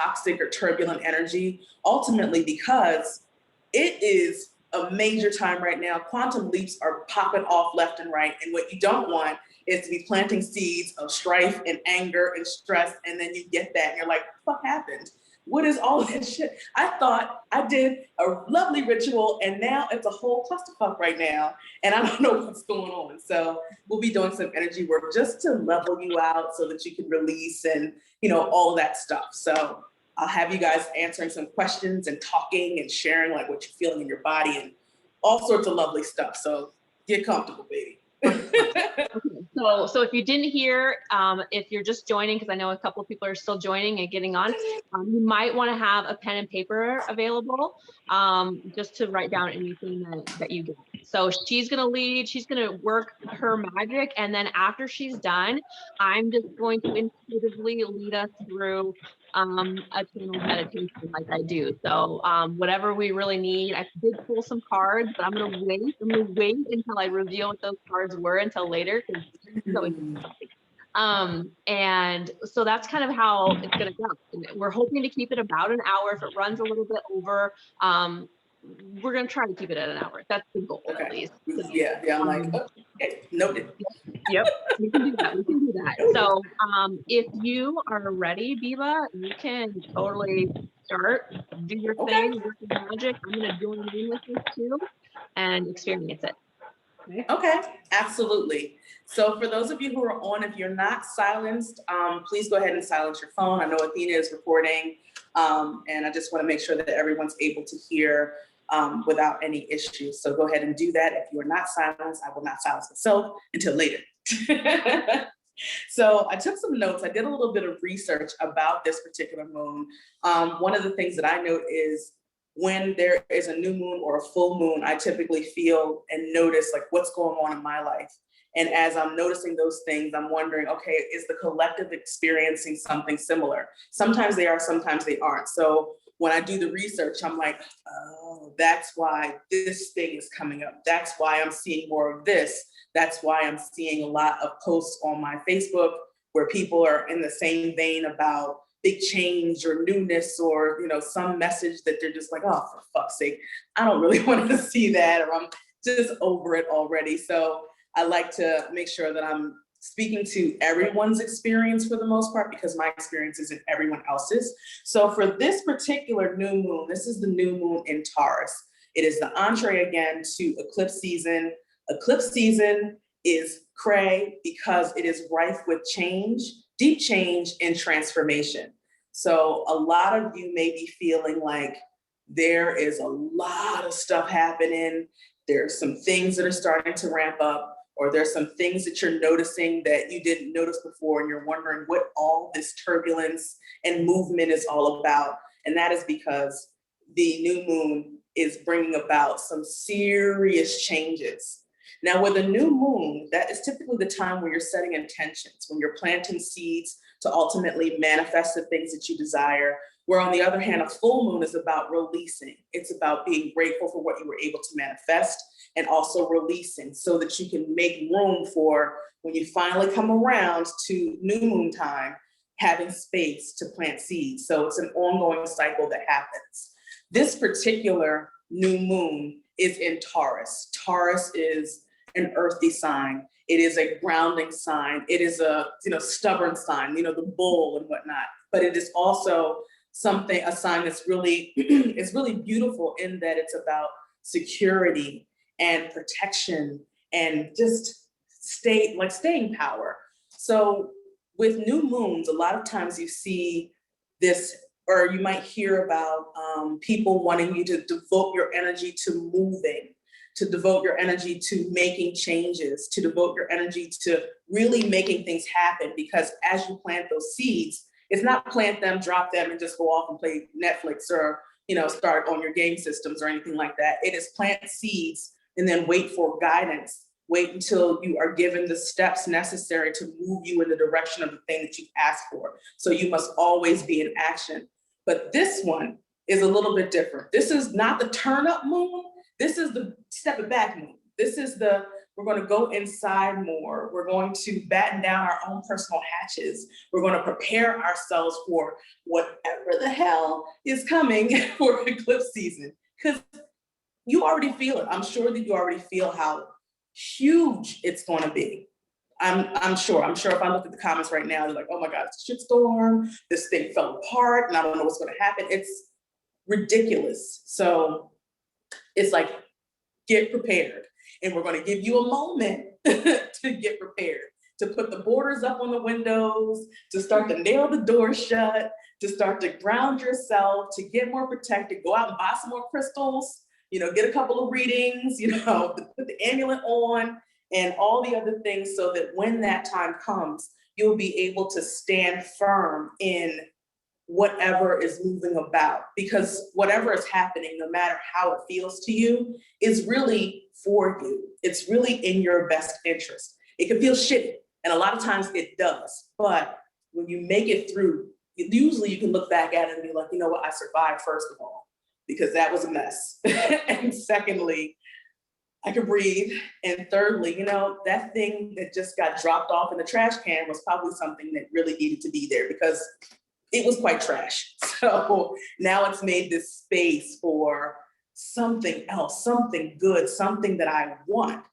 toxic or turbulent energy, ultimately because it is a major time right now. Quantum leaps are popping off left and right. And what you don't want is to be planting seeds of strife and anger and stress. And then you get that and you're like, what happened? What is all this shit? I thought I did a lovely ritual and now it's a whole clusterfuck right now. And I don't know what's going on. So we'll be doing some energy work just to level you out so that you can release and, you know, all that stuff. So I'll have you guys answering some questions and talking and sharing like what you're feeling in your body and all sorts of lovely stuff. So get comfortable, baby. Okay. So if you didn't hear, if you're just joining, because I know a couple of people are still joining and getting on, you might want to have a pen and paper available just to write down anything that you get. So she's going to lead, she's going to work her magic. And then after she's done, I'm just going to intuitively lead us through a channel meditation like I do. So whatever we really need, I did pull some cards, but I'm gonna wait until I reveal what those cards were until later. And so that's kind of how it's gonna go. And we're hoping to keep it about an hour. If it runs a little bit over, we're gonna try to keep it at an hour. That's the goal, okay. At least. So, yeah, I'm like, okay, noted. Yep, we can do that. So if you are ready, Biba, you can totally start, do your thing, work your magic. I'm gonna join in with this too and experience it. Okay, absolutely. So for those of you who are on, if you're not silenced, please go ahead and silence your phone. I know Athena is recording, and I just want to make sure that everyone's able to hear without any issues. So go ahead and do that. If you are not silenced, I will not silence myself until later. So I took some notes. I did a little bit of research about this particular moon. One of the things that I note is when there is a new moon or a full moon, I typically feel and notice like what's going on in my life. And as I'm noticing those things, I'm wondering, okay, is the collective experiencing something similar? Sometimes they are, sometimes they aren't. So when I do the research, I'm like, oh, that's why this thing is coming up. That's why I'm seeing more of this. That's why I'm seeing a lot of posts on my Facebook where people are in the same vein about big change or newness or, you know, some message that they're just like, oh, for fuck's sake, I don't really want to see that, or I'm just over it already. So I like to make sure that I'm speaking to everyone's experience for the most part, because my experience isn't everyone else's. So for this particular new moon, this is the new moon in Taurus. It is the entree again to eclipse season. Eclipse season is cray because it is rife with change, deep change and transformation. So a lot of you may be feeling like there is a lot of stuff happening. There's some things that are starting to ramp up, or there's some things that you're noticing that you didn't notice before, and you're wondering what all this turbulence and movement is all about. And that is because the new moon is bringing about some serious changes. Now, with a new moon, that is typically the time where you're setting intentions, when you're planting seeds to ultimately manifest the things that you desire. Where on the other hand, a full moon is about releasing. It's about being grateful for what you were able to manifest and also releasing so that you can make room for when you finally come around to new moon time, having space to plant seeds. So it's an ongoing cycle that happens. This particular new moon is in Taurus. Taurus is an earthy sign. It is a grounding sign. It is a stubborn sign, the bull and whatnot. But it is also a sign that's really, it's really beautiful in that it's about security and protection and just staying power. So with new moons, a lot of times you see this, or you might hear about people wanting you to devote your energy to moving, to devote your energy to making changes, to devote your energy to really making things happen. Because as you plant those seeds, it's not plant them, drop them, and just go off and play Netflix or start on your game systems or anything like that. It is plant seeds and then wait for guidance. Wait until you are given the steps necessary to move you in the direction of the thing that you've asked for. So you must always be in action. But this one is a little bit different. This is not the turn up moon. This is the step it back moon. This is the We're going to go inside more. We're going to batten down our own personal hatches. We're going to prepare ourselves for whatever the hell is coming for eclipse season. Because you already feel it. I'm sure that you already feel how huge it's going to be. I'm sure if I look at the comments right now, they're like, oh my God, it's a shitstorm. This thing fell apart and I don't know what's going to happen. It's ridiculous. So it's like, get prepared. And we're going to give you a moment to get prepared, to put the borders up on the windows, to start to nail the door shut, to start to ground yourself, to get more protected, go out and buy some more crystals, get a couple of readings, put the amulet on and all the other things, so that when that time comes, you'll be able to stand firm in whatever is moving about, because whatever is happening, no matter how it feels to you, is really for you. It's really in your best interest. It can feel shitty, and a lot of times it does, but when you make it through, usually you can look back at it and be like, you know what, I survived, first of all, because that was a mess. And secondly, I could breathe. And thirdly, that thing that just got dropped off in the trash can was probably something that really needed to be there, because it was quite trash. So now it's made this space for something else, something good, something that I want.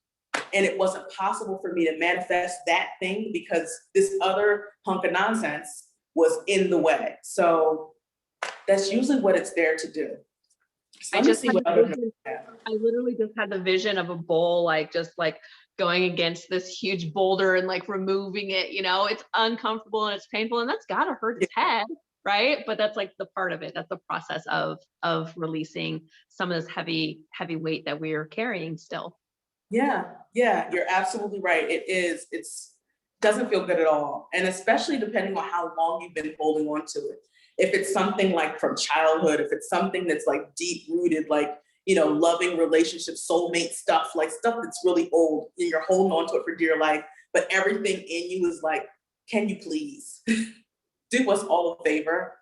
And it wasn't possible for me to manifest that thing because this other hunk of nonsense was in the way. So that's usually what it's there to do. So I literally just had the vision of a bull, just going against this huge boulder and removing it. It's uncomfortable and it's painful, and that's gotta hurt his head, right? But that's the part of it. That's the process of releasing some of this heavy weight that we're carrying still. Yeah, you're absolutely right. It's doesn't feel good at all, and especially depending on how long you've been holding on to it. If it's something from childhood, if it's something that's deep rooted, loving relationship, soulmate stuff, stuff that's really old, and you're holding on to it for dear life, but everything in you is can you please do us all a favor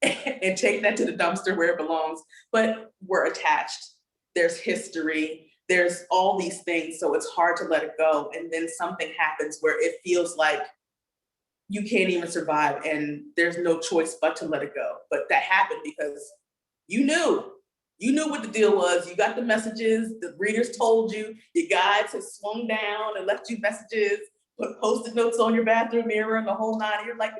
and take that to the dumpster where it belongs? But we're attached. There's history. There's all these things. So it's hard to let it go. And then something happens where it feels like you can't even survive, and there's no choice but to let it go. But that happened because you knew what the deal was. You got the messages, the readers told you, your guides have swung down and left you messages, put Post-it notes on your bathroom mirror and the whole nine. And you're like,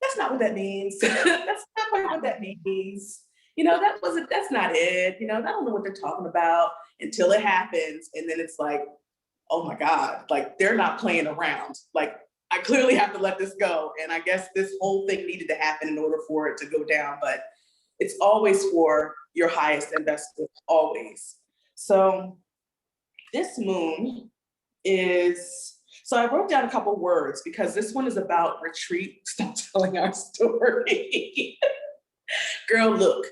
that's not what that means. That's not quite what that means. That's not it. I don't know what they're talking about until it happens. And then it's like, oh my God, they're not playing around. I clearly have to let this go. And I guess this whole thing needed to happen in order for it to go down, but it's always for your highest and best good, always. So this moon so I wrote down a couple words because this one is about retreat. Stop telling our story. Girl, look,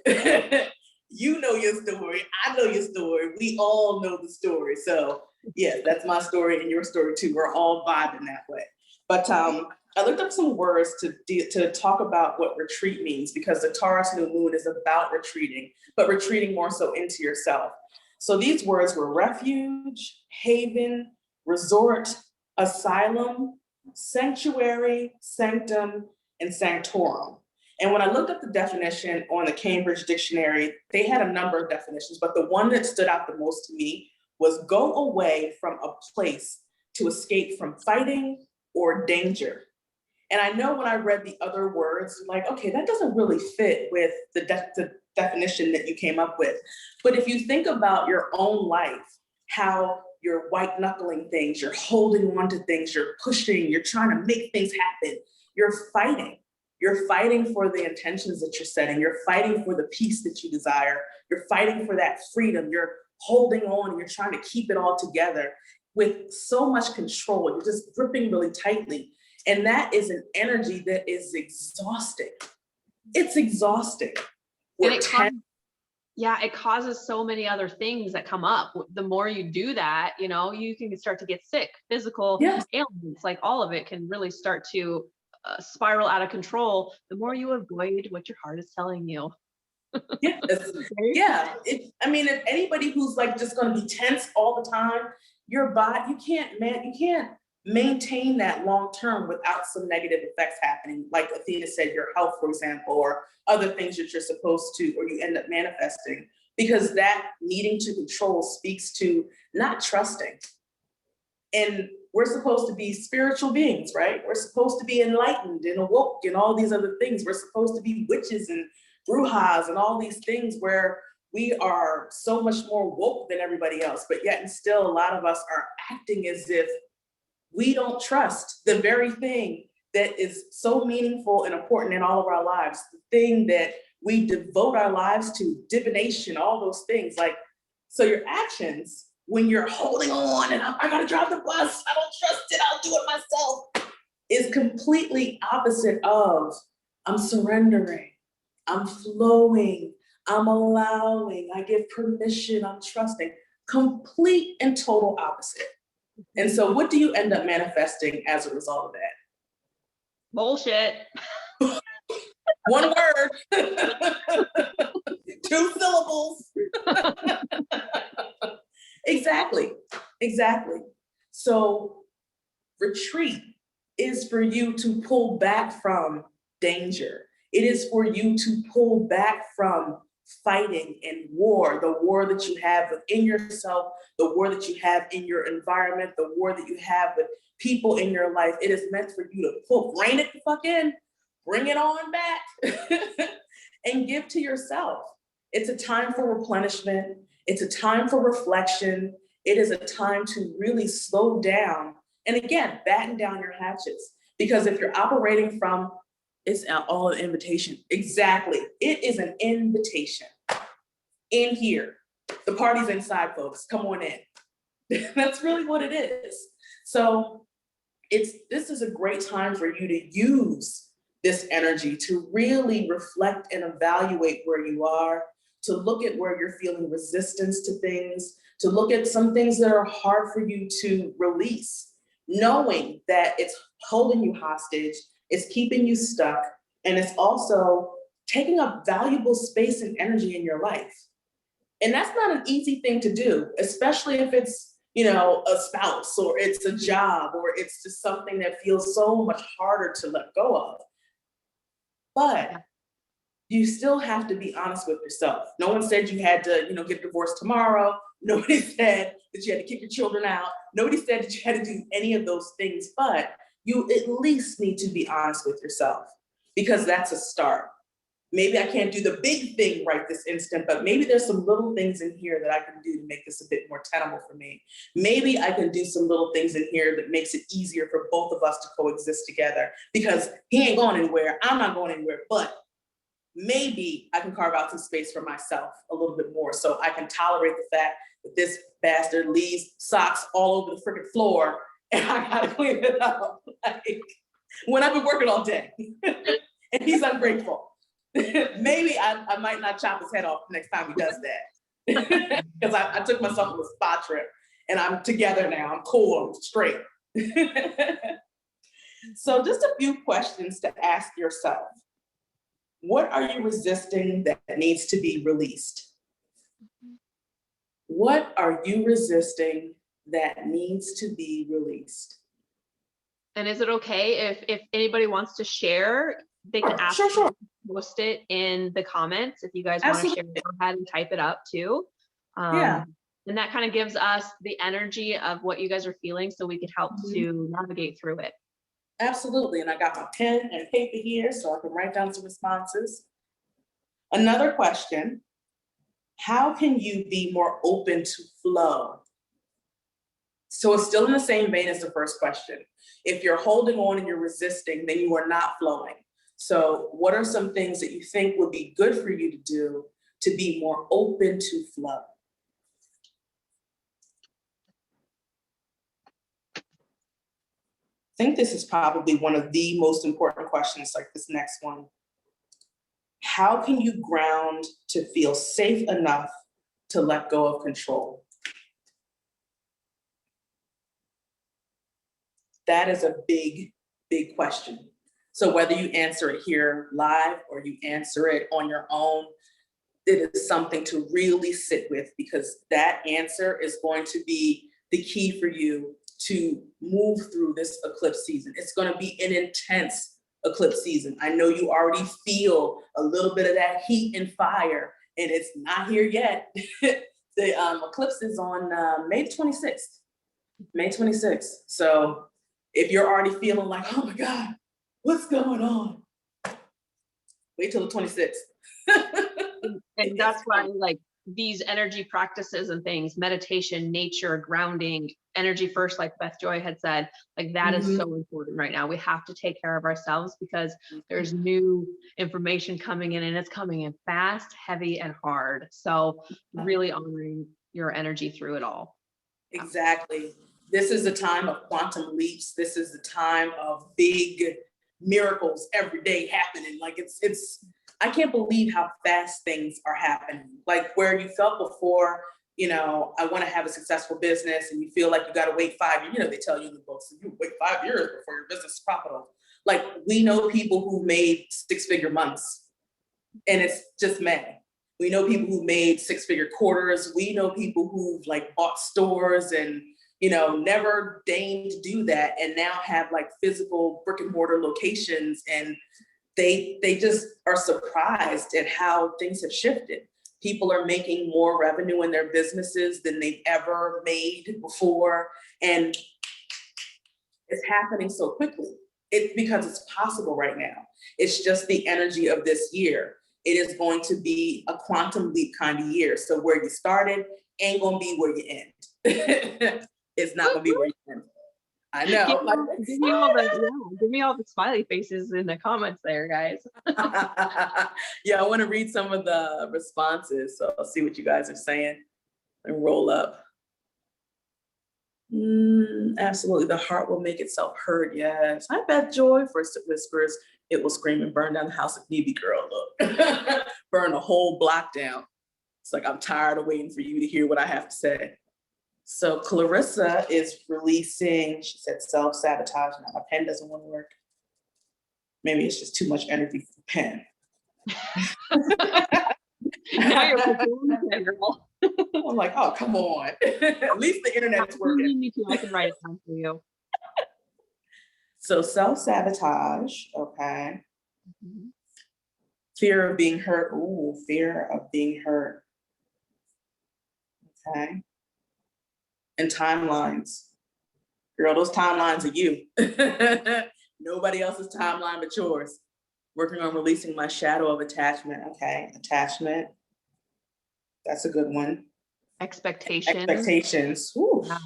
you know your story. I know your story. We all know the story. So yes, that's my story and your story too. We're all vibing that way. But I looked up some words to talk about what retreat means, because the Taurus new moon is about retreating, but retreating more so into yourself. So these words were refuge, haven, resort, asylum, sanctuary, sanctum, and sanctorum. And when I looked up the definition on the Cambridge Dictionary, they had a number of definitions, but the one that stood out the most to me was go away from a place to escape from fighting or danger. And I know when I read the other words, okay, that doesn't really fit with the definition that you came up with. But if you think about your own life, how you're white knuckling things, you're holding on to things, you're pushing, you're trying to make things happen, you're fighting. You're fighting for the intentions that you're setting. You're fighting for the peace that you desire. You're fighting for that freedom. You're holding on and you're trying to keep it all together with so much control. You're just gripping really tightly. And that is an energy that is exhausting. It's exhausting. It causes so many other things that come up. The more you do that, you can start to get sick, physical ailments, all of it can really start to spiral out of control the more you avoid what your heart is telling you. Yeah, yeah. I mean, if anybody who's like just going to be tense all the time, your body, you can't maintain that long term without some negative effects happening. Like Athena said, your health, for example, or other things that you're supposed to, or you end up manifesting, because that needing to control speaks to not trusting. And we're supposed to be spiritual beings, right? We're supposed to be enlightened and awoke and all these other things. We're supposed to be witches and brujas and all these things where we are so much more woke than everybody else, but yet and still a lot of us are acting as if we don't trust the very thing that is so meaningful and important in all of our lives, the thing that we devote our lives to, divination, all those things. Like, so your actions, when you're holding on and I gotta drive the bus, I don't trust it, I'll do it myself, is completely opposite of I'm surrendering, I'm flowing, I'm allowing, I give permission, I'm trusting. Complete and total opposite. And so what do you end up manifesting as a result of that? Bullshit. One word. 2 syllables. Exactly. So retreat is for you to pull back from danger. It is for you to pull back from fighting and war, the war that you have within yourself, the war that you have in your environment, the war that you have with people in your life. It is meant for you to rein it the fuck in, bring it on back, and give to yourself. It's a time for replenishment. It's a time for reflection. It is a time to really slow down. And again, batten down your hatches. Because if you're operating from, it's all an invitation. Exactly. It is an invitation. In here. The party's inside, folks. Come on in. That's really what it is. So this is a great time for you to use this energy to really reflect and evaluate where you are, to look at where you're feeling resistance to things, to look at some things that are hard for you to release, knowing that it's holding you hostage, it's keeping you stuck, and it's also taking up valuable space and energy in your life. And that's not an easy thing to do, especially if it's, a spouse or it's a job or it's just something that feels so much harder to let go of. But you still have to be honest with yourself. No one said you had to, get divorced tomorrow. Nobody said that you had to kick your children out. Nobody said that you had to do any of those things, but you at least need to be honest with yourself, because that's a start. Maybe I can't do the big thing right this instant, but maybe there's some little things in here that I can do to make this a bit more tenable for me. Maybe I can do some little things in here that makes it easier for both of us to coexist together, because he ain't going anywhere, I'm not going anywhere, but maybe I can carve out some space for myself a little bit more so I can tolerate the fact that this bastard leaves socks all over the freaking floor and I gotta clean it up. Like, when I've been working all day and he's ungrateful. Maybe I might not chop his head off next time he does that. Because I took myself on a spa trip and I'm together now. I'm cool, I'm straight. So just a few questions to ask yourself. What are you resisting that needs to be released? What are you resisting that needs to be released? And is it okay if anybody wants to share, they can ask, sure. Post it in the comments. If you guys want to share, go ahead and type it up too. Yeah. And that kind of gives us the energy of what you guys are feeling so we can help to navigate through it. Absolutely. And I got my pen and paper here so I can write down some responses. Another question, how can you be more open to flow? So it's still in the same vein as the first question. If you're holding on and you're resisting, then you are not flowing. So what are some things that you think would be good for you to do to be more open to flow? I think this is probably one of the most important questions, like this next one. How can you ground to feel safe enough to let go of control? That is a big, big question. So whether you answer it here live or you answer it on your own, it is something to really sit with, because that answer is going to be the key for you to move through this eclipse season. It's going to be an intense eclipse season. I know you already feel a little bit of that heat and fire, and it's not here yet. The eclipse is on May 26th. May 26th. So if you're already feeling like, oh my God, what's going on? Wait till the 26th. And that's why, like, these energy practices and things, meditation, nature, grounding, energy first, like Beth Joy had said, like that is so important right now. We have to take care of ourselves because there's new information coming in, and it's coming in fast, heavy, and hard. So really honoring your energy through it all. Exactly. This is a time of quantum leaps. This is the time of big miracles every day happening. Like it's I can't believe how fast things are happening. Like where you felt before, you know, I want to have a successful business, and you feel like you got to wait 5 years. You know, they tell you in the books, you wait 5 years before your business is profitable. Like we know people who made 6-figure months, and it's just May. We know people who made 6-figure quarters. We know people who've like bought stores and, you know, never deigned to do that, and now have like physical brick and mortar locations, and they just are surprised at how things have shifted. People are making more revenue in their businesses than they've ever made before, and it's happening so quickly. It's because it's possible right now. It's just the energy of this year. It is going to be a quantum leap kind of year. So where you started ain't gonna be where you end. It's not gonna be where you end. I know. Give me all the smiley faces in the comments there, guys. Yeah, I want to read some of the responses. So I'll see what you guys are saying and roll up. Absolutely, the heart will make itself heard. Yes. I bet Joy. First it whispers, it will scream and burn down the house if need be, girl. Look, burn a whole block down. It's like, I'm tired of waiting for you to hear what I have to say. So Clarissa is releasing, she said self-sabotage. Now my pen doesn't want to work. Maybe it's just too much energy for the pen. Now you're girl. I'm like, oh, come on. At least the internet's working. You need to, I can write it down for you. So self-sabotage, okay. Fear of being hurt. Ooh, fear of being hurt. Okay. And timelines. Girl, those timelines are you. Nobody else's timeline but yours. Working on releasing my shadow of attachment. Okay, attachment. That's a good one. Expectations. Expectations. Ooh, yeah.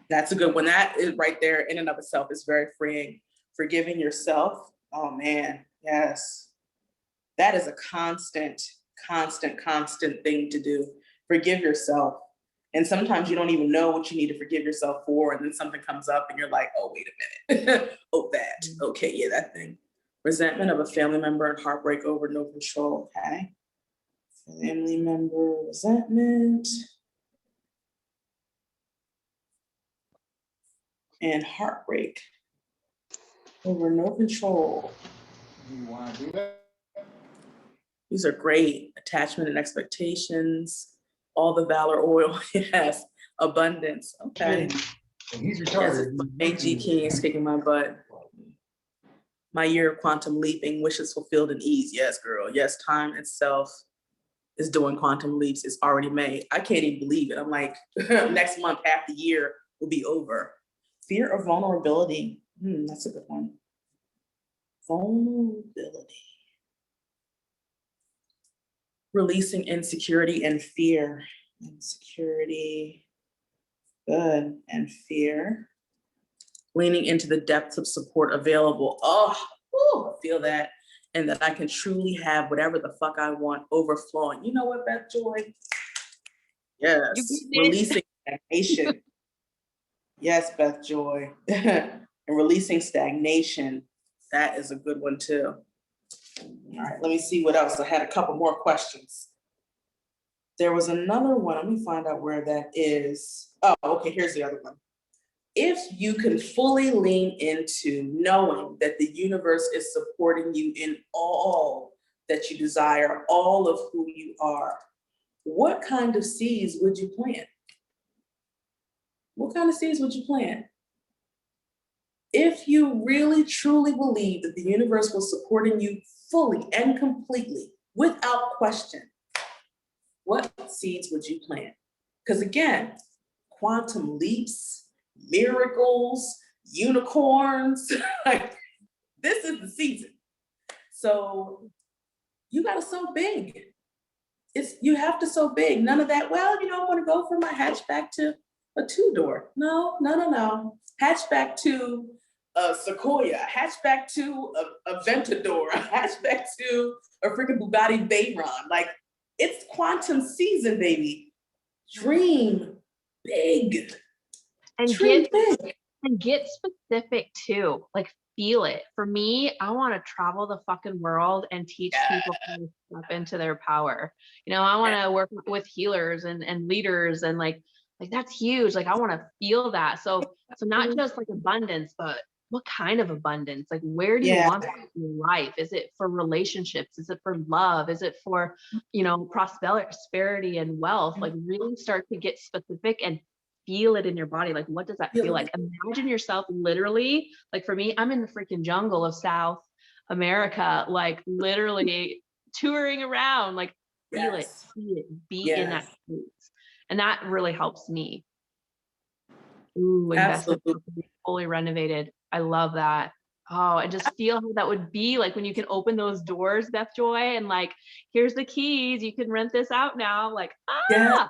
That's a good one. That is right there in and of itself is very freeing. Forgiving yourself. Oh man, yes. That is a constant thing to do. Forgive yourself. And sometimes you don't even know what you need to forgive yourself for. And then something comes up and you're like, oh, wait a minute. Oh, that. Okay, yeah, that thing. Resentment of a family member and heartbreak over no control. Okay. Family member resentment. And heartbreak over no control. Do you want to do that? These are great. Attachment and expectations. All the valor oil, yes. Abundance, okay. And he's retarded. Yes, AG King is kicking my butt. My year of quantum leaping, wishes fulfilled in ease. Yes, girl. Yes, time itself is doing quantum leaps. It's already May. I can't even believe it. I'm like, next month, half the year will be over. Fear of vulnerability. That's a good one. Vulnerability. Releasing insecurity and fear. Insecurity, good, and fear. Leaning into the depths of support available. Oh, I feel that. And that I can truly have whatever the fuck I want overflowing. You know what, Beth Joy? Yes, releasing stagnation. Yes, Beth Joy. And releasing stagnation. That is a good one too. All right, let me see what else. I had a couple more questions. There was another one. Let me find out where that is. Oh, okay, here's the other one. If you can fully lean into knowing that the universe is supporting you in all that you desire, all of who you are, what kind of seeds would you plant? What kind of seeds would you plant? If you really truly believe that the universe was supporting you fully and completely, without question, what seeds would you plant? Because again, quantum leaps, miracles, unicorns, like this is the season. So you gotta sow big. You have to sow big. None of that, well, I want to go from my hatchback to a 2-door. No. Hatchback to a Sequoia, hatchback to a Ventador, a hatchback to a freaking Bugatti Veyron. Like, it's quantum season, baby. Dream big. And Dream big. get specific too. Like, feel it. For me, I want to travel the fucking world and teach people how to step into their power. I want to work with healers and leaders, and like that's huge. Like, I want to feel that. So not just like abundance, but what kind of abundance? Like, where do you want that in your life? Is it for relationships? Is it for love? Is it for, prosperity and wealth? Like, really start to get specific and feel it in your body. Like, what does that feel like? Imagine yourself literally, like for me, I'm in the freaking jungle of South America, like literally touring around, like feel it, see it, be in that space. And that really helps me. Ooh, investment fully renovated. I love that. Oh, and just feel how that would be like when you can open those doors, Beth Joy, and like, here's the keys, you can rent this out now. Like, yeah.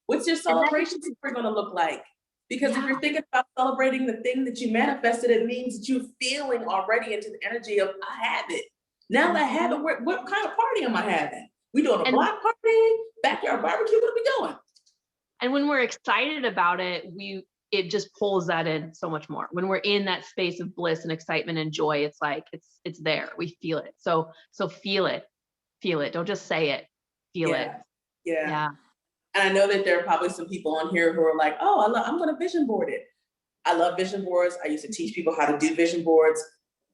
What's your celebration story going to look like? Because if you're thinking about celebrating the thing that you manifested, it means that you're feeling already into the energy of, I have it. Now that I have it, what kind of party am I having? We doing a block party, backyard barbecue? What are we doing? And when we're excited about it, it just pulls that in so much more. When we're in that space of bliss and excitement and joy, it's like it's there. We feel it. So feel it. Don't just say it. Feel it. Yeah. And I know that there are probably some people on here who are like, oh, I'm going to vision board it. I love vision boards. I used to teach people how to do vision boards.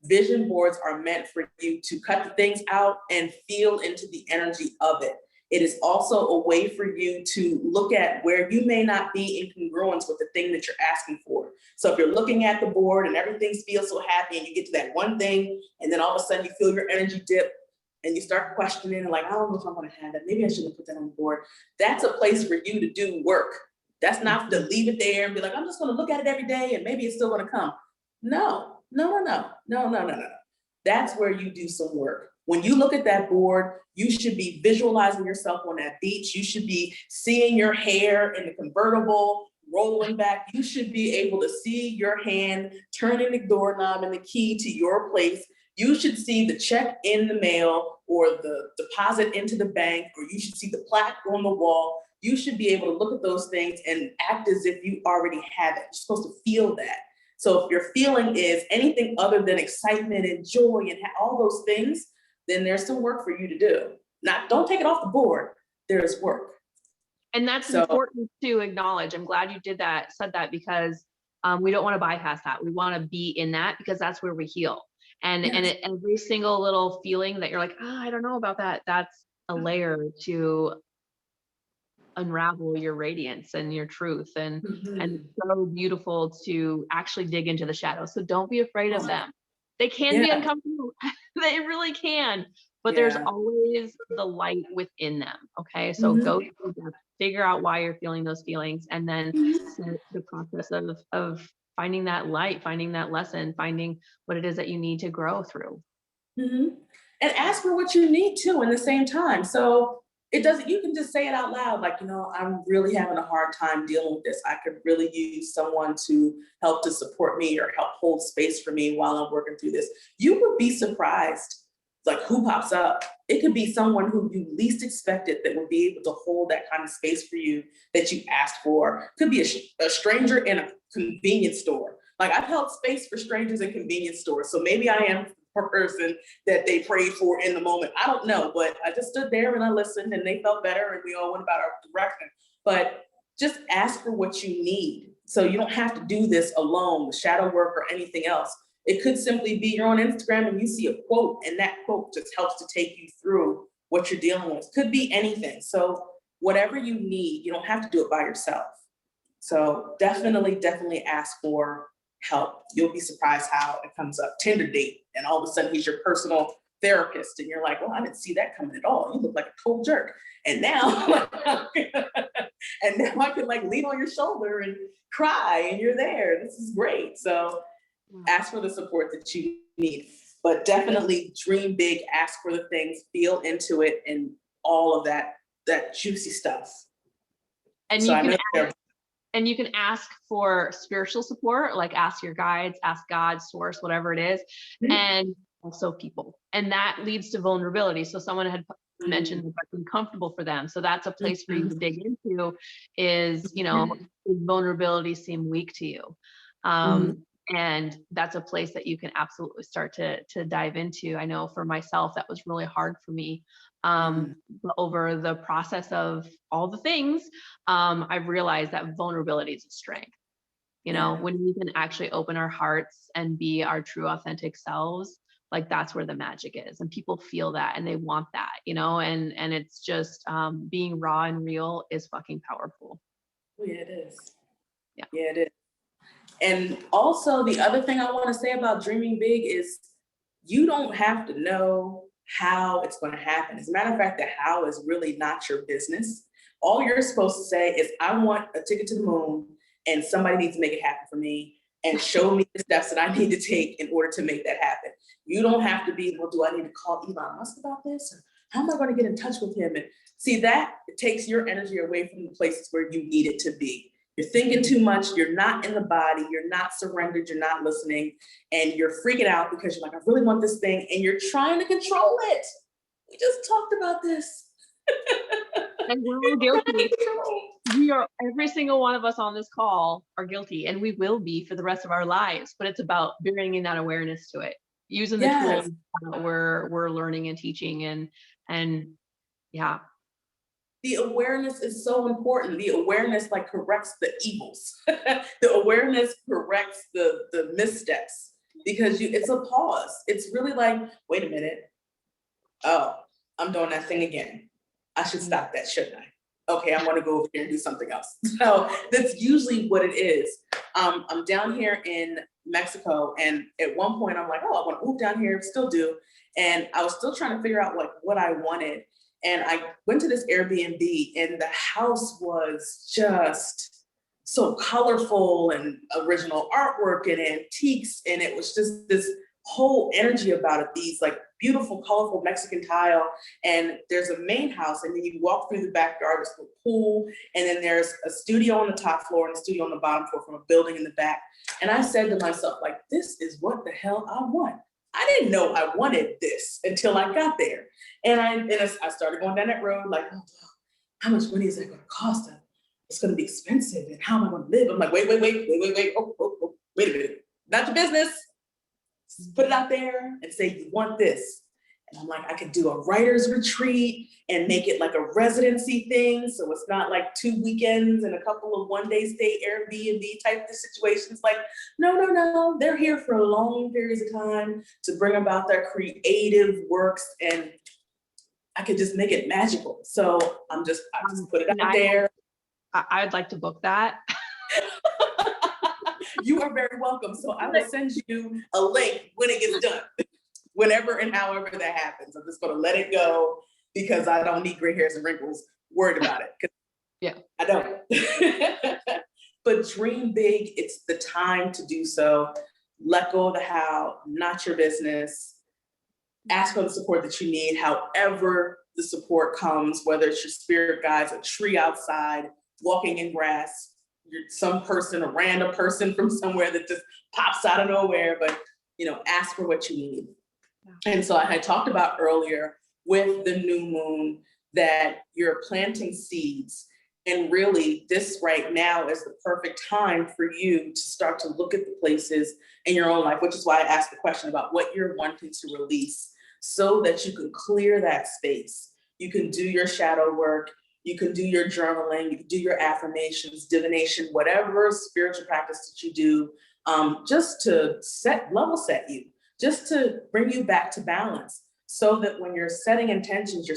Vision boards are meant for you to cut the things out and feel into the energy of it. It is also a way for you to look at where you may not be in congruence with the thing that you're asking for. So if you're looking at the board and everything feels so happy and you get to that one thing, and then all of a sudden you feel your energy dip and you start questioning and like, I don't know if I'm going to have that. Maybe I shouldn't put that on the board. That's a place for you to do work. That's not to leave it there and be like, I'm just going to look at it every day and maybe it's still going to come. No. That's where you do some work. When you look at that board, you should be visualizing yourself on that beach. You should be seeing your hair in the convertible, rolling back. You should be able to see your hand turning the doorknob and the key to your place. You should see the check in the mail or the deposit into the bank, or you should see the plaque on the wall. You should be able to look at those things and act as if you already have it. You're supposed to feel that. So if your feeling is anything other than excitement and joy and all those things, then there's some work for you to do. Don't take it off the board. There's work. And that's important to acknowledge. I'm glad you said that, because we don't want to bypass that. We want to be in that, because that's where we heal. And every single little feeling that you're like, I don't know about that, that's a layer to unravel your radiance and your truth. And it's so beautiful to actually dig into the shadows. So don't be afraid of them. They can be uncomfortable. They really can. But there's always the light within them. Okay. So go through that, figure out why you're feeling those feelings, and then the process of finding that light, finding that lesson, finding what it is that you need to grow through. And ask for what you need too in the same time. So you can just say it out loud. Like, I'm really having a hard time dealing with this. I could really use someone to help to support me or help hold space for me while I'm working through this. You would be surprised, like, who pops up. It could be someone who you least expected that would be able to hold that kind of space for you that you asked for. Could be a stranger in a convenience store. Like, I've held space for strangers in convenience stores. So maybe I am the person that they prayed for in the moment. I don't know, but I just stood there and I listened and they felt better and we all went about our direction. But just ask for what you need. So you don't have to do this alone, the shadow work or anything else. It could simply be you're on Instagram and you see a quote, and that quote just helps to take you through what you're dealing with. Could be anything. So whatever you need, you don't have to do it by yourself. So definitely ask for help. You'll be surprised how it comes up. Tinder date, and all of a sudden he's your personal therapist, and you're like, well, I didn't see that coming at all. You look like a total jerk. And now, and now I can like lean on your shoulder and cry, and you're there. This is great. So ask for the support that you need, but definitely dream big, ask for the things, feel into it, and all of that juicy stuff. And so you can ask for spiritual support, like ask your guides, ask God, source, whatever it is, and also people. And that leads to vulnerability. So someone had mentioned it's uncomfortable for them. So that's a place for you to dig into is, you know, does vulnerability seem weak to you? And that's a place that you can absolutely start to dive into. I know for myself, that was really hard for me. But over the process of all the things, I've realized that vulnerability is a strength. You know, when we can actually open our hearts and be our true authentic selves, like that's where the magic is, and people feel that and they want that, you know, and it's just being raw and real is fucking powerful. Yeah, it is. Yeah, it is. And also the other thing I want to say about dreaming big is you don't have to know how it's going to happen. As a matter of fact, the how is really not your business. All you're supposed to say is, I want a ticket to the moon, and somebody needs to make it happen for me and show me the steps that I need to take in order to make that happen. You don't have to be, well, do I need to call Elon Musk about this? Or how am I going to get in touch with him? And see, that it takes your energy away from the places where you need it to be. You're thinking too much, you're not in the body, you're not surrendered, you're not listening, and you're freaking out because you're like, I really want this thing, and you're trying to control it. We just talked about this. And we're all guilty. We are, every single one of us on this call are guilty, and we will be for the rest of our lives, but it's about bringing that awareness to it, using the tools that we're learning and teaching, and yeah. The awareness is so important. The awareness like corrects the evils. The awareness corrects the missteps, because it's a pause. It's really like, wait a minute. Oh, I'm doing that thing again. I should stop that, shouldn't I? Okay, I'm gonna go over here and do something else. So that's usually what it is. I'm down here in Mexico, and at one point I'm like, oh, I want to move down here, still do. And I was still trying to figure out like what I wanted. And I went to this Airbnb, and the house was just so colorful and original artwork and antiques. And it was just this whole energy about it, these like beautiful, colorful Mexican tile. And there's a main house, and then you walk through the backyard, there's a pool, and then there's a studio on the top floor and a studio on the bottom floor from a building in the back. And I said to myself, like, this is what the hell I want. I didn't know I wanted this until I got there. And I started going down that road like, oh, how much money is that going to cost? It's going to be expensive. And how am I going to live? I'm like, wait. Oh, wait a minute. Not your business. Put it out there and say you want this. And I'm like, I could do a writer's retreat and make it like a residency thing. So it's not like 2 weekends and a couple of one-day stay Airbnb type of situations. Like, no. They're here for long periods of time to bring about their creative works, and I could just make it magical. So I just put it out there. I'd like to book that. You are very welcome. So I will send you a link when it gets done. Whenever and however that happens. I'm just going to let it go because I don't need gray hairs and wrinkles worried about it. Yeah, I don't. But dream big. It's the time to do so. Let go of the how, not your business. Ask for the support that you need, however the support comes, whether it's your spirit guides, a tree outside, walking in grass, you're some person, a random person from somewhere that just pops out of nowhere, but ask for what you need. And so I had talked about earlier with the new moon that you're planting seeds, and really this right now is the perfect time for you to start to look at the places in your own life, which is why I asked the question about what you're wanting to release so that you can clear that space. You can do your shadow work, you can do your journaling, you can do your affirmations, divination, whatever spiritual practice that you do, just to level set you, just to bring you back to balance, so that when you're setting intentions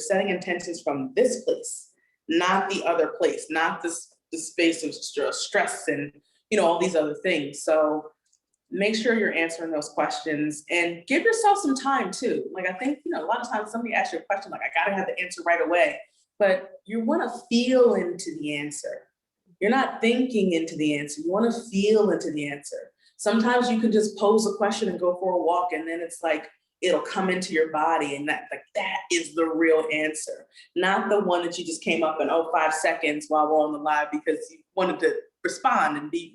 from this place, not the other place, not the space of stress and, all these other things. So make sure you're answering those questions and give yourself some time too. Like, I think, a lot of times somebody asks you a question, like, I gotta have the answer right away, but you wanna feel into the answer. You're not thinking into the answer, you wanna feel into the answer. Sometimes you can just pose a question and go for a walk, and then it's like, it'll come into your body, and that is the real answer, not the one that you just came up in 5 seconds while we're on the live because you wanted to respond and be,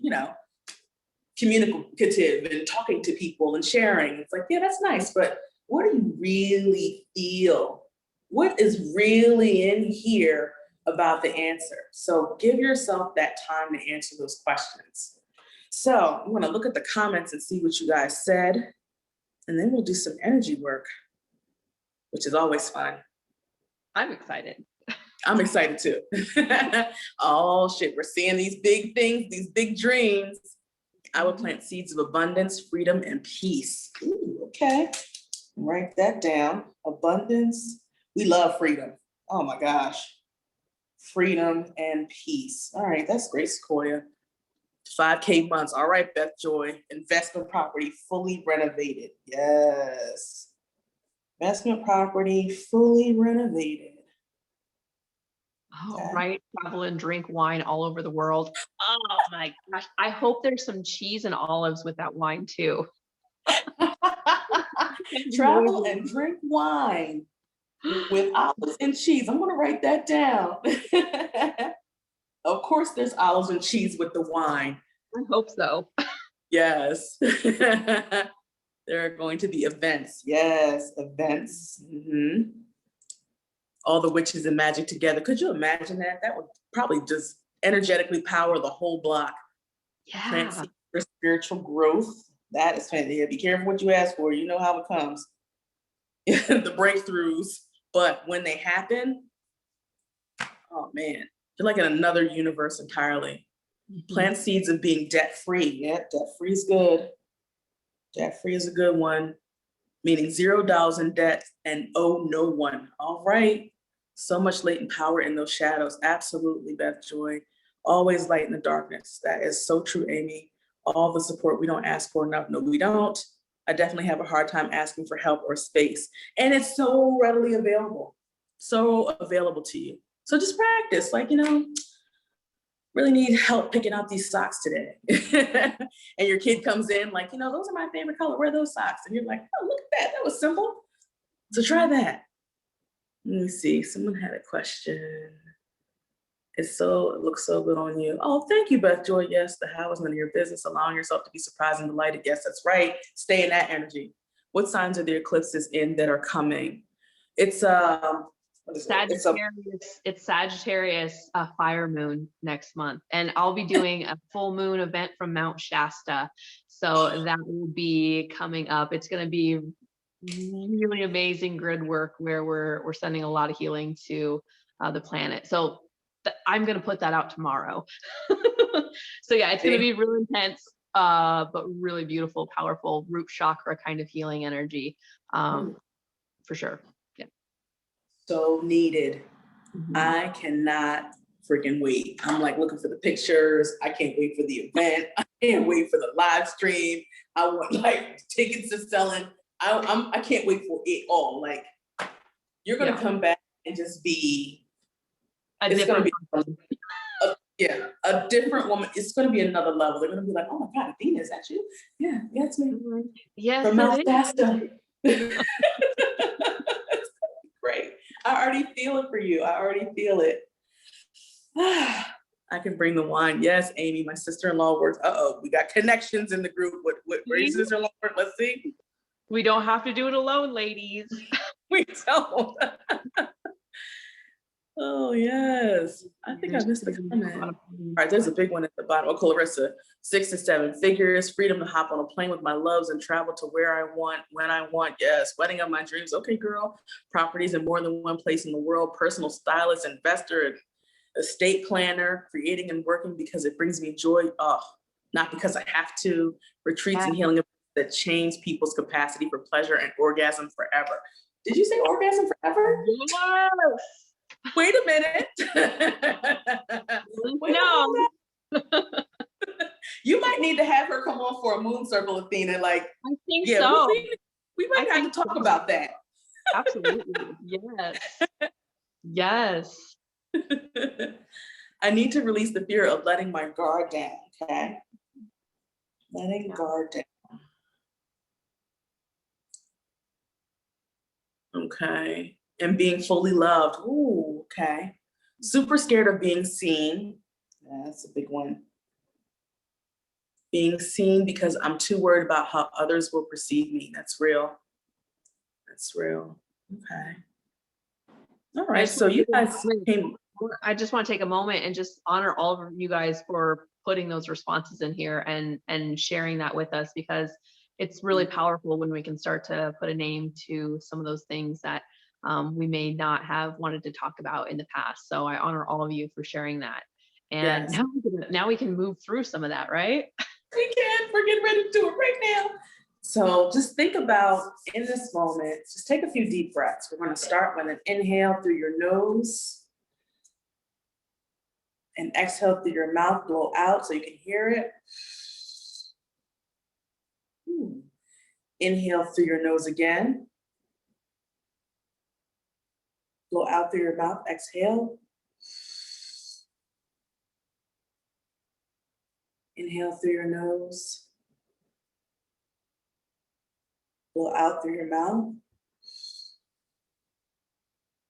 communicative and talking to people and sharing. It's like, yeah, that's nice, but what do you really feel? What is really in here about the answer? So give yourself that time to answer those questions. So I'm gonna look at the comments and see what you guys said, and then we'll do some energy work, which is always fun. I'm excited. I'm excited too. Oh shit, we're seeing these big things, these big dreams. I would plant seeds of abundance, freedom, and peace. Ooh, okay, write that down. Abundance, we love freedom. Oh my gosh. Freedom and peace. All right, that's great, Sequoia. 5K months. All right, Beth Joy. Investment property fully renovated. Yes. Investment property fully renovated. Oh, Okay. right. Travel and drink wine all over the world. Oh my gosh. I hope there's some cheese and olives with that wine too. Travel and drink wine with olives and cheese. I'm gonna write that down. Of course, there's olives and cheese with the wine. I hope so. Yes. There are going to be events. Yes, events. Mm-hmm. All the witches and magic together. Could you imagine that? That would probably just energetically power the whole block. Yeah. Plant seeds for spiritual growth. That is fantastic. Be careful what you ask for. You know how it comes. The breakthroughs. But when they happen, oh man, you're like in another universe entirely. Mm-hmm. Plant seeds of being debt-free. Yeah, debt-free is good. Debt-free is a good one. Meaning $0 in debt and owe no one. All right. So much latent power in those shadows. Absolutely, Beth Joy. Always light in the darkness. That is so true, Amy. All the support we don't ask for enough. No, we don't. I definitely have a hard time asking for help or space. And it's so readily available. So available to you. So just practice. Like, really need help picking out these socks today. And your kid comes in like, those are my favorite color. Where are those socks? And you're like, oh, look at that. That was simple. So try that. Let me see. Someone had a question. It looks so good on you. Oh, thank you, Beth Joy. Yes, the how is none of your business. Allowing yourself to be surprised and delighted. Yes, that's right. Stay in that energy. What signs are the eclipses in that are coming? It's Sagittarius. It's Sagittarius fire moon next month, and I'll be doing a full moon event from Mount Shasta, so that will be coming up. It's going to be really amazing grid work where we're sending a lot of healing to the planet. So I'm going to put that out tomorrow. So yeah, it's going to be really intense, but really beautiful, powerful root chakra kind of healing energy, for sure. So needed. Mm-hmm. I cannot freaking wait. I'm like looking for the pictures. I can't wait for the event. I can't wait for the live stream. I want like tickets are selling. I can't wait for it all. Like you're gonna come back and just be a different woman. It's gonna be another level. They're gonna be like, oh my God, Athena, is that you? Yeah, it's me. Yes, from Mount Shasta. Great. I already feel it for you. I already feel it. I can bring the wine. Yes, Amy, my sister-in-law works. We got connections in the group. Where your sister-in-law work? Let's see. We don't have to do it alone, ladies. We don't. Oh, yes. I think I missed the comment. All right, there's a big one at the bottom. Oh, Clarissa, 6 to 7 figures, freedom to hop on a plane with my loves and travel to where I want, when I want. Yes, wedding of my dreams. Okay, girl. Properties in more than one place in the world, personal stylist, investor, estate planner, creating and working because it brings me joy. Oh, not because I have to. Retreats and Yeah. healing that change people's capacity for pleasure and orgasm forever. Did you say orgasm forever? Yes. Wait a minute. Wait, No. you might need to have her come on for a moon circle, Athena. Like, I think yeah, so. we might I have to think talk so. about that. Absolutely. Yes. Yes. I need to release the fear of letting my guard down, okay? Letting Yeah. guard down. Okay. And being fully loved. Ooh, okay. Super scared of being seen. Yeah, that's a big one. Being seen because I'm too worried about how others will perceive me. That's real. That's real. Okay. All right. So you guys came. I just want to take a moment and just honor all of you guys for putting those responses in here and sharing that with us, because it's really powerful when we can start to put a name to some of those things that we may not have wanted to talk about in the past. So I honor all of you for sharing that. And Yes. now we can move through some of that, right? We can. We're getting ready to do it right now. So just think about, in this moment, just take a few deep breaths. We're going to start with an inhale through your nose and exhale through your mouth, blow out so you can hear it. Inhale through your nose again. Blow out through your mouth, exhale. Inhale through your nose. Blow out through your mouth.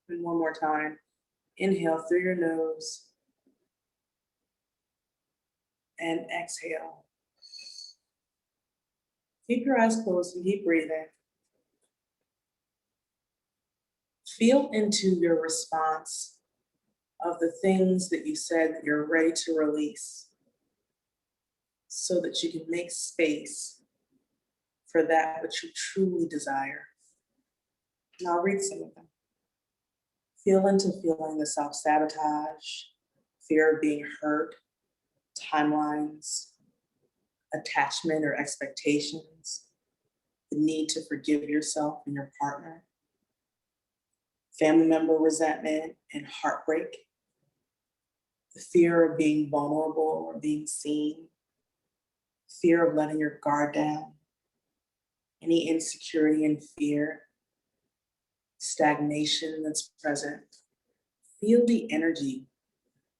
And one more time. Inhale through your nose. And exhale. Keep your eyes closed and keep breathing. Feel into your response of the things that you said that you're ready to release so that you can make space for that which you truly desire. And I'll read some of them. Feel into feeling the self-sabotage, fear of being hurt, timelines, attachment or expectations, the need to forgive yourself and your partner, family member resentment and heartbreak, the fear of being vulnerable or being seen, fear of letting your guard down, any insecurity and fear, stagnation that's present. Feel the energy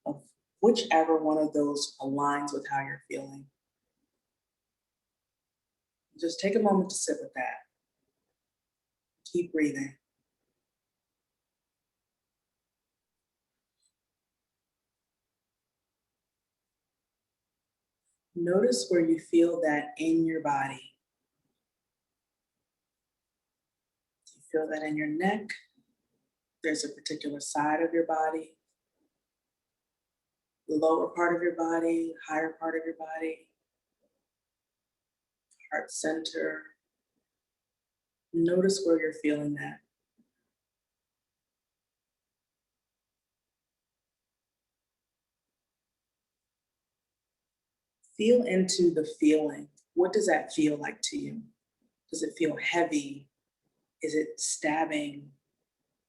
of whichever one of those aligns with how you're feeling. Just take a moment to sit with that. Keep breathing. Notice where you feel that in your body. You feel that in your neck. There's a particular side of your body, the lower part of your body, higher part of your body, heart center. Notice where you're feeling that. Feel into the feeling. What does that feel like to you? Does it feel heavy? Is it stabbing?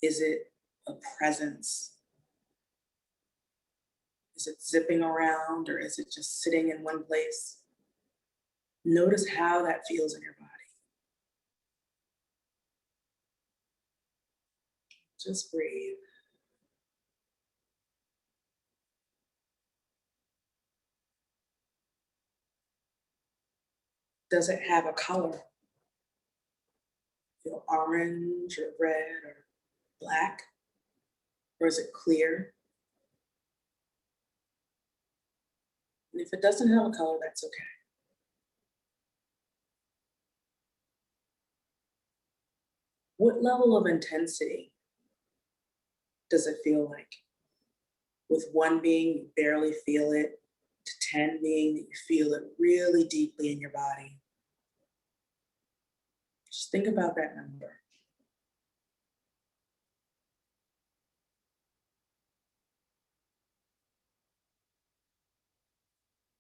Is it a presence? Is it zipping around, or is it just sitting in one place? Notice how that feels in your body. Just breathe. Does it have a color? Feel orange or red or black? Or is it clear? And if it doesn't have a color, that's okay. What level of intensity does it feel like? With 1 being you barely feel it, to 10 being that you feel it really deeply in your body. Just think about that number.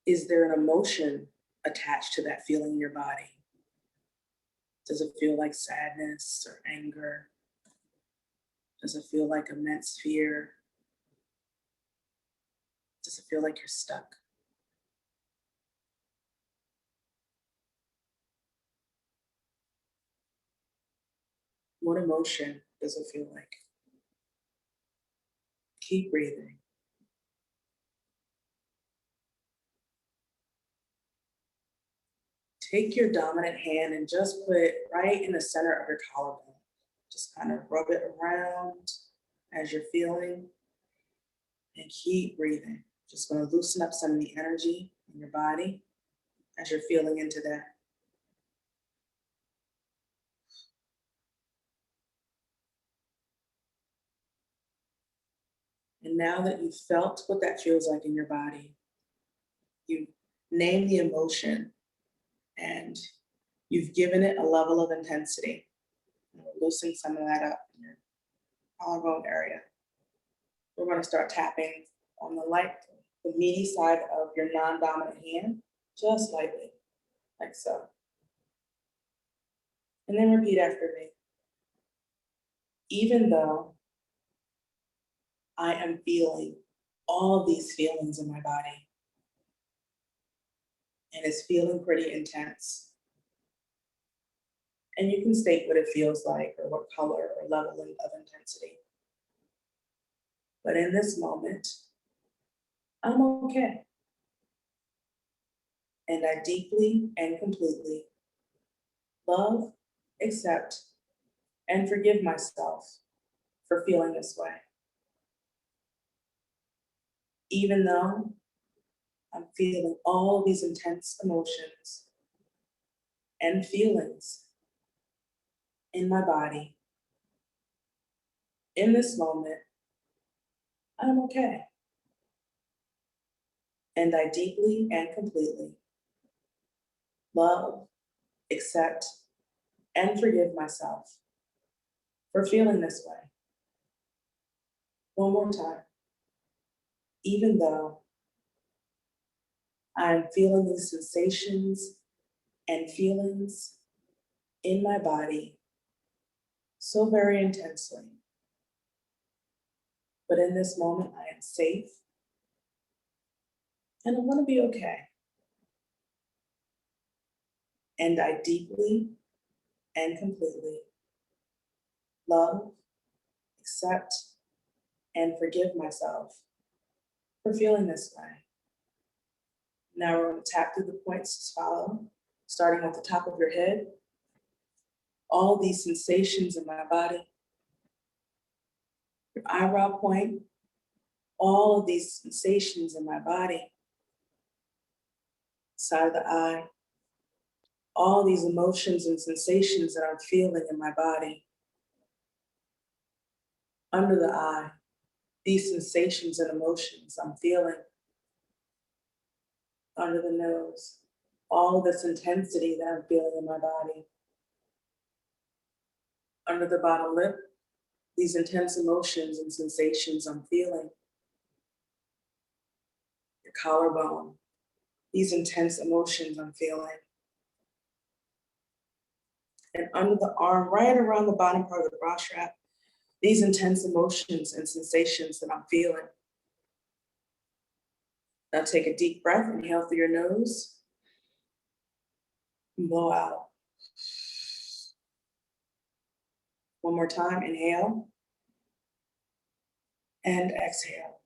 Is there an emotion attached to that feeling in your body? Does it feel like sadness or anger? Does it feel like immense fear? Does it feel like you're stuck? What emotion does it feel like? Keep breathing. Take your dominant hand and just put it right in the center of your collarbone. Just kind of rub it around as you're feeling and keep breathing. Just going to loosen up some of the energy in your body as you're feeling into that. And now that you've felt what that feels like in your body, you name the emotion and you've given it a level of intensity. And we're loosening some of that up in your collarbone area. We're going to start tapping on the meaty side of your non-dominant hand, just lightly, like so. And then repeat after me. Even though I am feeling all these feelings in my body, and it's feeling pretty intense. And you can state what it feels like or what color or level of intensity. But in this moment, I'm okay. And I deeply and completely love, accept, and forgive myself for feeling this way. Even though I'm feeling all these intense emotions and feelings in my body, in this moment, I'm okay. And I deeply and completely love, accept, and forgive myself for feeling this way. One more time. Even though I'm feeling these sensations and feelings in my body so very intensely, but in this moment, I am safe and I'm gonna be okay. And I deeply and completely love, accept, and forgive myself for feeling this way. Now we're going to tap through the points as follow, starting at the top of your head. All these sensations in my body, your eyebrow point, all of these sensations in my body, side of the eye, all these emotions and sensations that I'm feeling in my body, under the eye, these sensations and emotions I'm feeling, under the nose, all of this intensity that I'm feeling in my body, under the bottom lip, these intense emotions and sensations I'm feeling, your collarbone, these intense emotions I'm feeling, and under the arm, right around the bottom part of the bra strap, these intense emotions and sensations that I'm feeling. Now take a deep breath, inhale through your nose, and blow out. One more time, inhale, and exhale.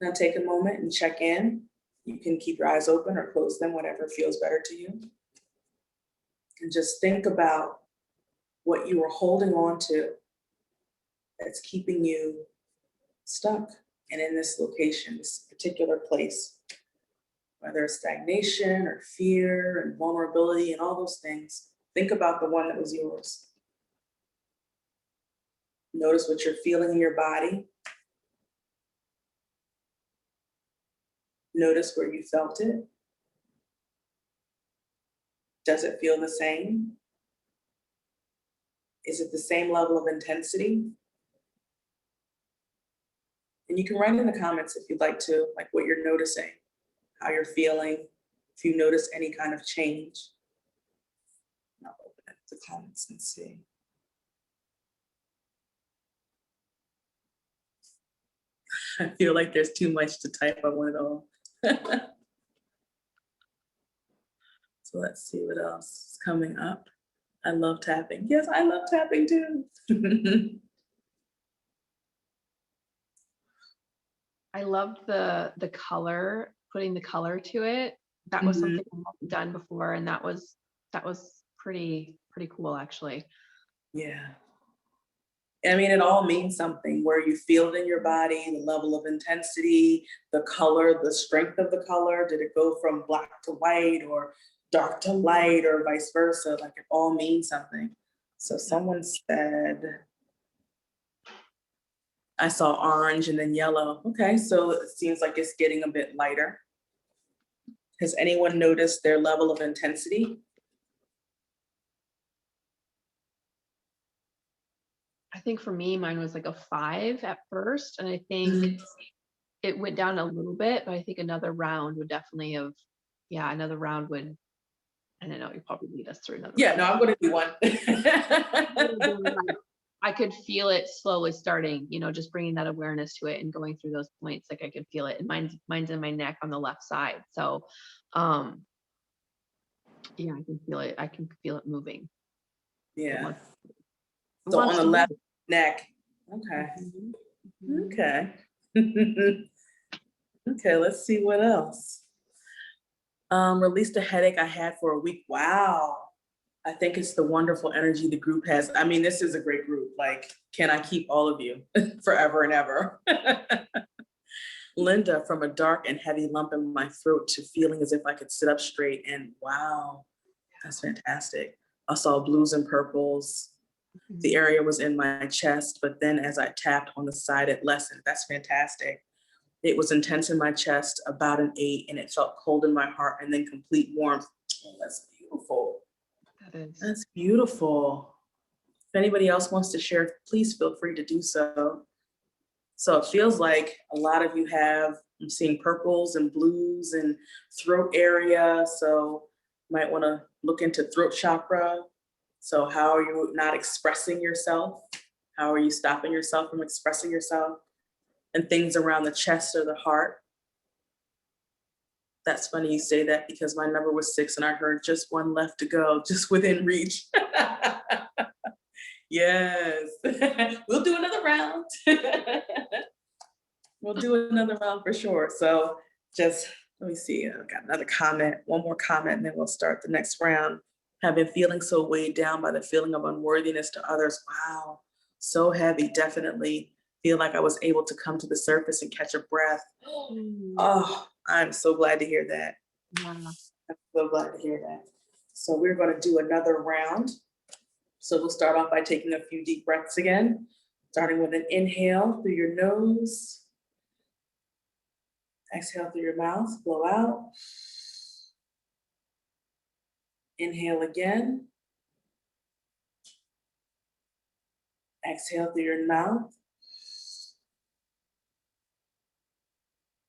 Now take a moment and check in. You can keep your eyes open or close them, whatever feels better to you. And just think about what you are holding on to that's keeping you stuck and in this location, this particular place, whether it's stagnation or fear and vulnerability and all those things. Think about the one that was yours. Notice what you're feeling in your body. Notice where you felt it. Does it feel the same? Is it the same level of intensity? And you can write in the comments if you'd like to, like what you're noticing, how you're feeling, if you notice any kind of change. I'll open up the comments and see. I feel like there's too much to type. I want it all. So let's see what else is coming up. I love tapping. Yes, I love tapping too. I loved the color, putting the color to it. That was something I've done before, and that was pretty cool actually. Yeah. I mean, it all means something, where you feel it in your body, the level of intensity, the color, the strength of the color. Did it go from black to white or dark to light or vice versa? Like, it all means something. So someone said, I saw orange and then yellow. Okay, so it seems like it's getting a bit lighter. Has anyone noticed their level of intensity? I think for me, mine was like a 5 at first, and I think it went down a little bit, but I think another round would definitely have, another round would, I don't know, you probably lead us through another Yeah, round. no, I'm gonna do one. I could feel it slowly starting, just bringing that awareness to it and going through those points. Like I could feel it, and mine's in my neck on the left side. So, I can feel it. I can feel it moving. Yeah. It So wants on the to left move. neck. Okay. Mhm. Okay. Okay, let's see what else. Released a headache I had for a week. Wow. I think it's the wonderful energy the group has. I mean, this is a great group. Like, can I keep all of you forever and ever? Linda, from a dark and heavy lump in my throat to feeling as if I could sit up straight, and wow, that's fantastic. I saw blues and purples. The area was in my chest, but then as I tapped on the side, it lessened. That's fantastic. It was intense in my chest, about an 8, and it felt cold in my heart and then complete warmth. Oh, that's beautiful. That is. That's beautiful. If anybody else wants to share, please feel free to do so. So it feels like a lot of you have, I'm seeing purples and blues and throat area. So you might want to look into throat chakra. So how are you not expressing yourself? How are you stopping yourself from expressing yourself? And things around the chest or the heart. That's funny you say that, because my number was 6 and I heard just one left to go, just within reach. Yes. We'll do another round. We'll do another round for sure. So just, let me see, I've got another comment, one more comment, and then we'll start the next round. Have been feeling so weighed down by the feeling of unworthiness to others. Wow, so heavy, definitely. Feel like I was able to come to the surface and catch a breath. Oh, I'm so glad to hear that. Yeah. I'm so glad to hear that. So we're going to do another round. So we'll start off by taking a few deep breaths again, starting with an inhale through your nose. Exhale through your mouth, blow out. Inhale again. Exhale through your mouth.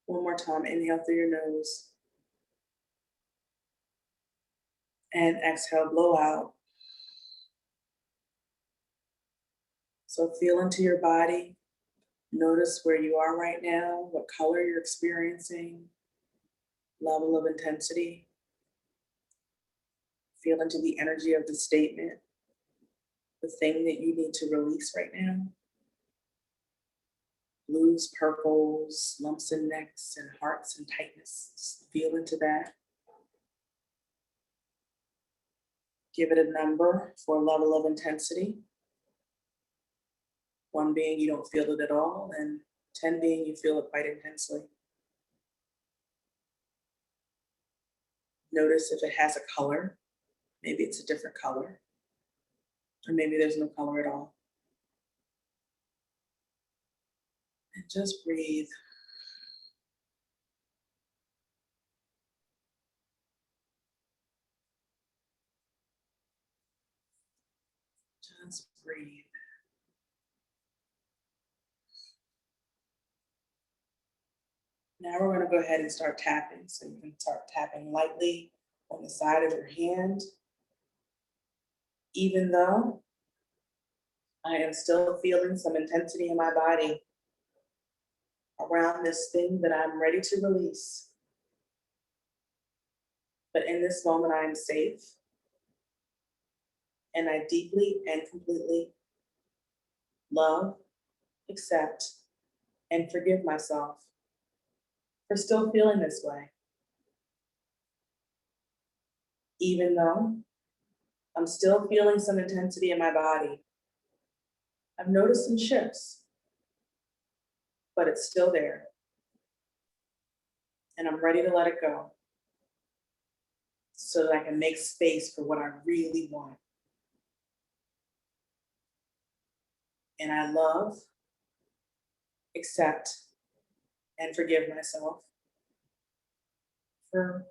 One more time, inhale through your nose. And exhale, blow out. So feel into your body. Notice where you are right now, what color you're experiencing, level of intensity. Feel into the energy of the statement, the thing that you need to release right now. Blues, purples, lumps and necks and hearts and tightness. Just feel into that. Give it a number for a level of intensity. 1 being you don't feel it at all, and 10 being you feel it quite intensely. Notice if it has a color. Maybe it's a different color, or maybe there's no color at all. And just breathe. Just breathe. Now we're gonna go ahead and start tapping. So you can start tapping lightly on the side of your hand. Even though I am still feeling some intensity in my body around this thing that I'm ready to release. But in this moment, I am safe. And I deeply and completely love, accept, and forgive myself for still feeling this way. Even though I'm still feeling some intensity in my body, I've noticed some shifts, but it's still there. And I'm ready to let it go so that I can make space for what I really want. And I love, accept, and forgive myself for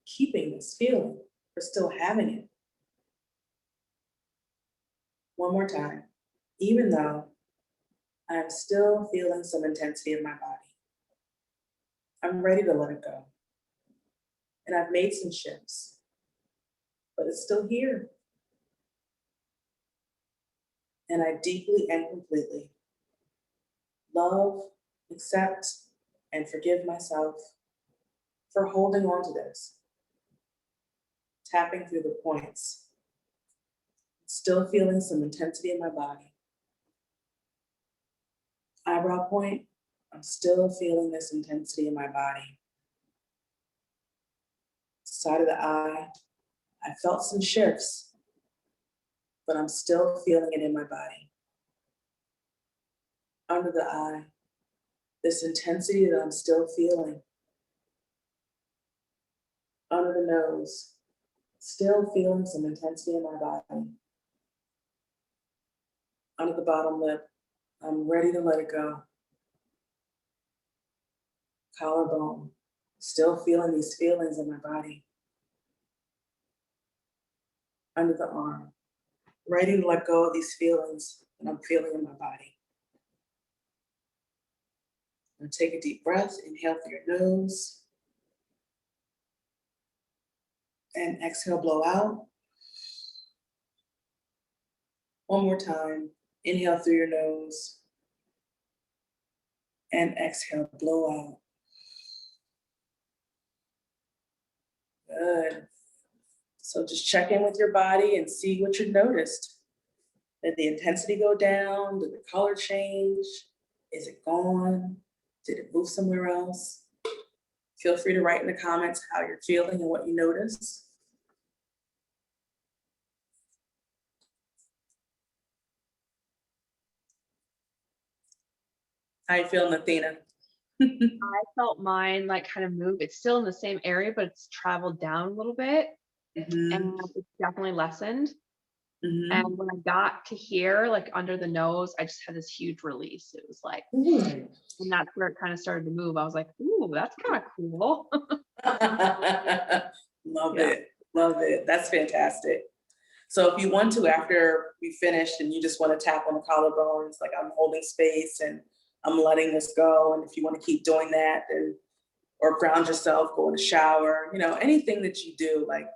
keeping this feeling, for still having it. One more time. Even though I'm still feeling some intensity in my body, I'm ready to let it go. And I've made some shifts, but it's still here. And I deeply and completely love, accept, and forgive myself for holding on to this, tapping through the points, still feeling some intensity in my body. Eyebrow point, I'm still feeling this intensity in my body. Side of the eye, I felt some shifts, but I'm still feeling it in my body. Under the eye, this intensity that I'm still feeling. Under the nose, still feeling some intensity in my body. Under the bottom lip, I'm ready to let it go. Collarbone, still feeling these feelings in my body. Under the arm, ready to let go of these feelings that I'm feeling in my body. And take a deep breath, inhale through your nose. And exhale, blow out. One more time, inhale through your nose. And exhale, blow out. Good. So just check in with your body and see what you noticed. Did the intensity go down? Did the color change? Is it gone? Did it move somewhere else? Feel free to write in the comments how you're feeling and what you noticed. How you feeling, Athena? I felt mine like kind of move. It's still in the same area, but it's traveled down a little bit, and it's definitely lessened. And when I got to here, like under the nose, I just had this huge release. It was like, and that's where it kind of started to move. I was like, ooh, that's kind of cool. Love it. Love it. That's fantastic. So if you want to, after we finished and you just want to tap on the collarbones, like I'm holding space and I'm letting this go. And if you want to keep doing that, then, or ground yourself, go in the shower, you know, anything that you do, like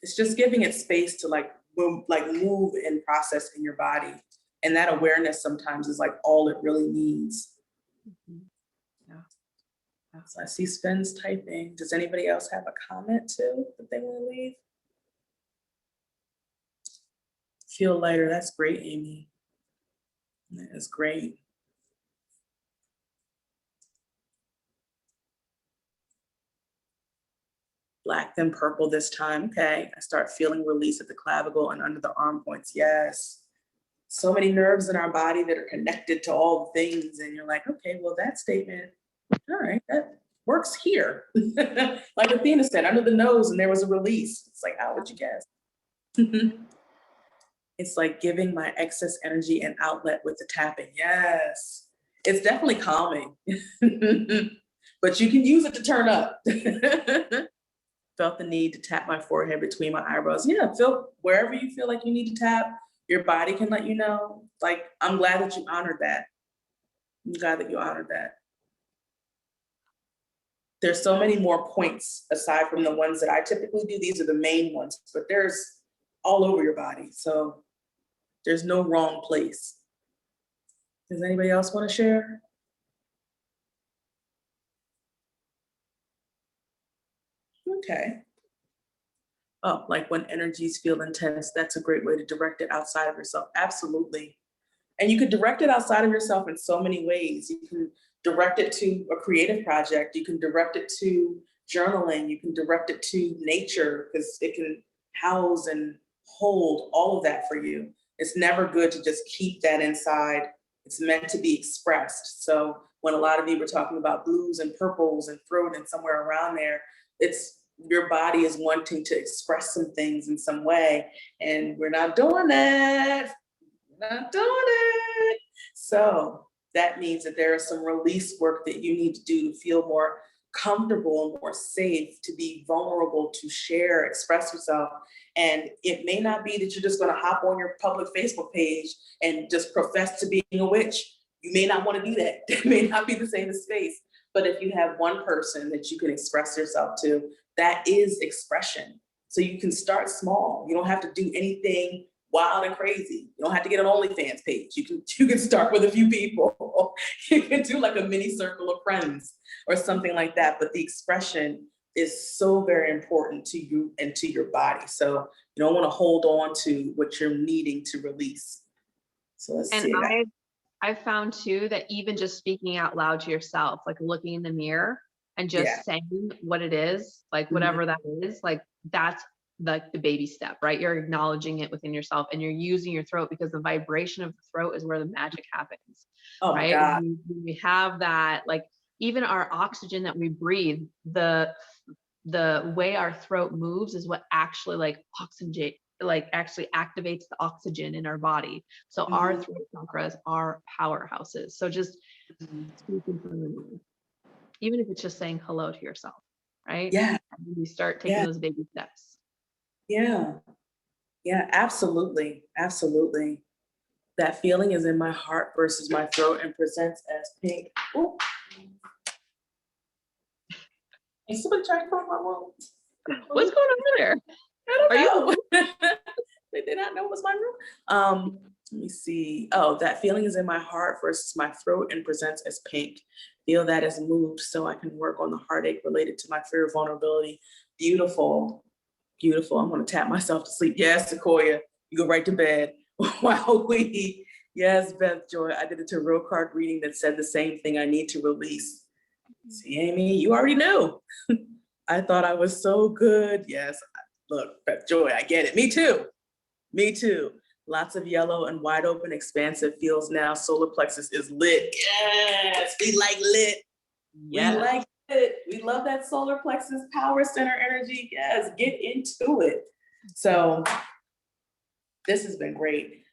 it's just giving it space to like move and process in your body. And that awareness sometimes is like all it really needs. Yeah. So I see Sven's typing. Does anybody else have a comment too that they want to leave? Feel lighter. That's great, Amy. That is great. Black then purple this time. Okay. I start feeling release at the clavicle and under the arm points. Yes. So many nerves in our body that are connected to all the things. And you're like, okay, well, that statement, all right, that works here. Like Athena said, under the nose, and there was a release. It's like, how would you guess? It's like giving my excess energy an outlet with the tapping. Yes. It's definitely calming, but you can use it to turn up. Felt the need to tap my forehead between my eyebrows. Yeah, feel wherever you feel like you need to tap, your body can let you know. Like, I'm glad that you honored that. I'm glad that you honored that. there's so many more points aside from the ones that I typically do. These are the main ones, but there's all over your body. So there's no wrong place. Does anybody else want to share? Okay. Oh, like when energies feel intense, that's a great way to direct it outside of yourself. Absolutely. And you could direct it outside of yourself in so many ways. You can direct it to a creative project. You can direct it to journaling. You can direct it to nature because it can house and hold all of that for you. It's never good to just keep that inside. It's meant to be expressed. So when a lot of you were talking about blues and purples and throat and somewhere around there, it's your body is wanting to express some things in some way, and we're not doing that. Not doing it. So that means that there is some release work that you need to do to feel more comfortable and more safe, to be vulnerable, to share, express yourself. And it may not be that you're just going to hop on your public Facebook page and just profess to being a witch. You may not want to do that. It may not be the same space. But if you have one person that you can express yourself to, that is expression. So you can start small. You don't have to do anything wild and crazy. You don't have to get an OnlyFans page. You can start with a few people. You can do like a mini circle of friends or something like that. But the expression is so very important to you and to your body. So you don't want to hold on to what you're needing to release. So let's see. I've found too that even just speaking out loud to yourself, like looking in the mirror and just saying what it is, like whatever that is, like that's like the baby step, right? You're acknowledging it within yourself and you're using your throat, because the vibration of the throat is where the magic happens. Oh my right? God. We have that, like even our oxygen that we breathe, the way our throat moves is what actually like oxygen, like actually activates the oxygen in our body. So our throat chakras are powerhouses. So just speaking from the mind, even if it's just saying hello to yourself, right? Yeah. And you start taking those baby steps. Yeah. Yeah, absolutely. Absolutely. That feeling is in my heart versus my throat and presents as pink. Ooh. Is somebody trying to come my room? What's going on there? I don't know. They did not know it was my room. Let me see. Oh, that feeling is in my heart versus my throat and presents as pink. Feel that as moved so I can work on the heartache related to my fear of vulnerability. Beautiful. Beautiful. I'm going to tap myself to sleep. Yes, Sequoia, you go right to bed. Wow, yes, Beth Joy, I did a tarot card reading that said the same thing. I need to release. See, Amy, you already knew. I thought I was so good. Yes, look, Beth Joy, I get it. Me too. Me too. Lots of yellow and wide open, expansive feels now. Solar plexus is lit. Yes, we like lit. Yes. We like it. We love that solar plexus power center energy. Yes, get into it. So this has been great.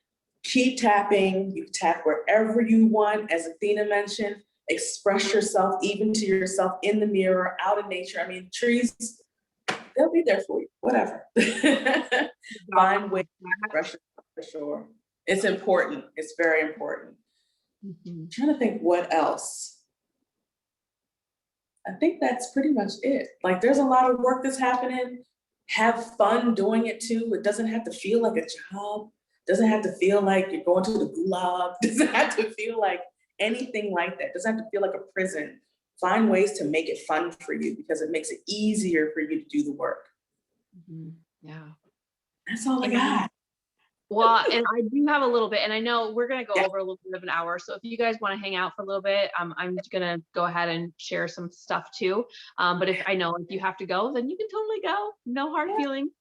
Keep tapping. You tap wherever you want. As Athena mentioned, express yourself, even to yourself in the mirror, out in nature. I mean, trees, they'll be there for you, whatever. Find ways to express yourself for sure. It's important. It's very important. I'm trying to think what else. I think that's pretty much it. Like there's a lot of work that's happening. Have fun doing it too. It doesn't have to feel like a job. Doesn't have to feel like you're going to the gulag. Doesn't have to feel like anything like that. Doesn't have to feel like a prison. Find ways to make it fun for you because it makes it easier for you to do the work. Yeah. That's all I got. Well, and I do have a little bit, and I know we're going to go over a little bit of an hour. So if you guys want to hang out for a little bit, I'm just going to go ahead and share some stuff too. But if I know if you have to go, then you can totally go. No hard feelings.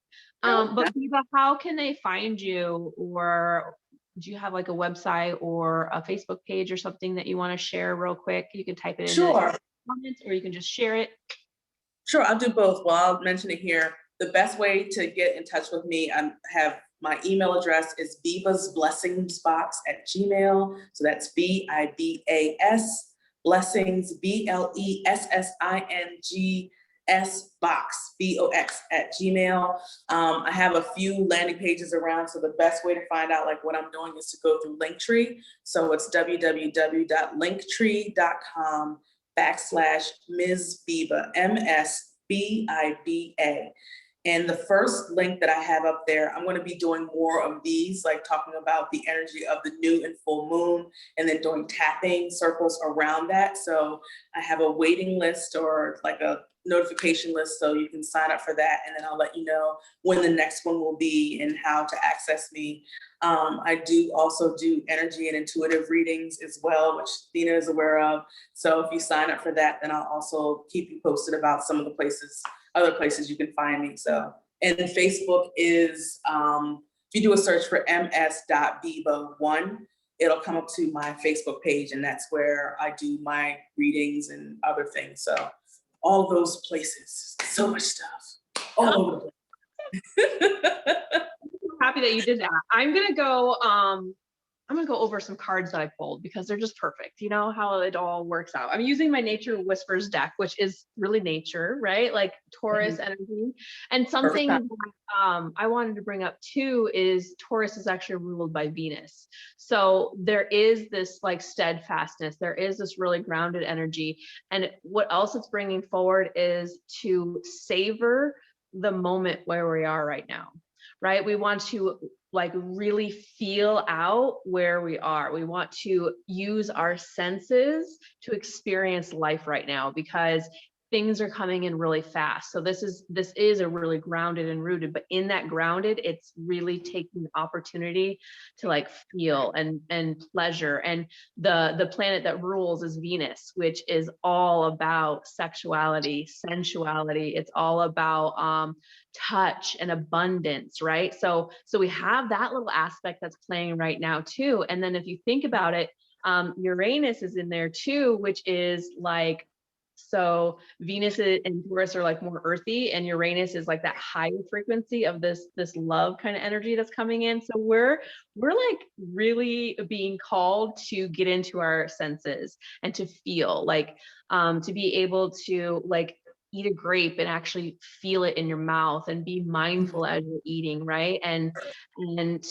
But Biba, how can they find you? Or do you have like a website or a Facebook page or something that you want to share real quick? You can type it in the comments or you can just share it. Sure, I'll do both. Well, I'll mention it here. The best way to get in touch with me, I have my email address is bibasblessingsbox@gmail.com. So that's BIBAS blessings, BLESSINGS box, BOX@gmail.com. I have a few landing pages around. So the best way to find out like what I'm doing is to go through Linktree. So it's www.linktree.com /Ms. Biba, MSBIBA. And the first link that I have up there, I'm going to be doing more of these, like talking about the energy of the new and full moon, and then doing tapping circles around that. So I have a waiting list or like a notification list, so you can sign up for that. And then I'll let you know when the next one will be and how to access me. I do also do energy and intuitive readings as well, which Athena is aware of. So if you sign up for that, then I'll also keep you posted about some of the other places you can find me. So, and Facebook is, if you do a search for ms.biba1, it'll come up to my Facebook page, and that's where I do my readings and other things. So all those places, so much stuff, all over the place. Happy that you did that. I'm gonna go over some cards that I pulled because they're just perfect. You know how it all works out. I'm using my Nature Whispers deck, which is really nature, right? Like Taurus energy. And something that, I wanted to bring up too is Taurus is actually ruled by Venus. So there is this like steadfastness. There is this really grounded energy. And what else it's bringing forward is to savor the moment where we are right now. Right? We want to like really feel out where we are. We want to use our senses to experience life right now because things are coming in really fast. So this is a really grounded and rooted, but in that grounded, it's really taking the opportunity to like feel and pleasure. And the planet that rules is Venus, which is all about sexuality, sensuality. It's all about touch and abundance, right? So we have that little aspect that's playing right now too. And then if you think about it, Uranus is in there too, which is like, so Venus and Taurus are like more earthy, and Uranus is like that higher frequency of this love kind of energy that's coming in. So we're like really being called to get into our senses and to feel like, to be able to like eat a grape and actually feel it in your mouth and be mindful as you're eating, right? And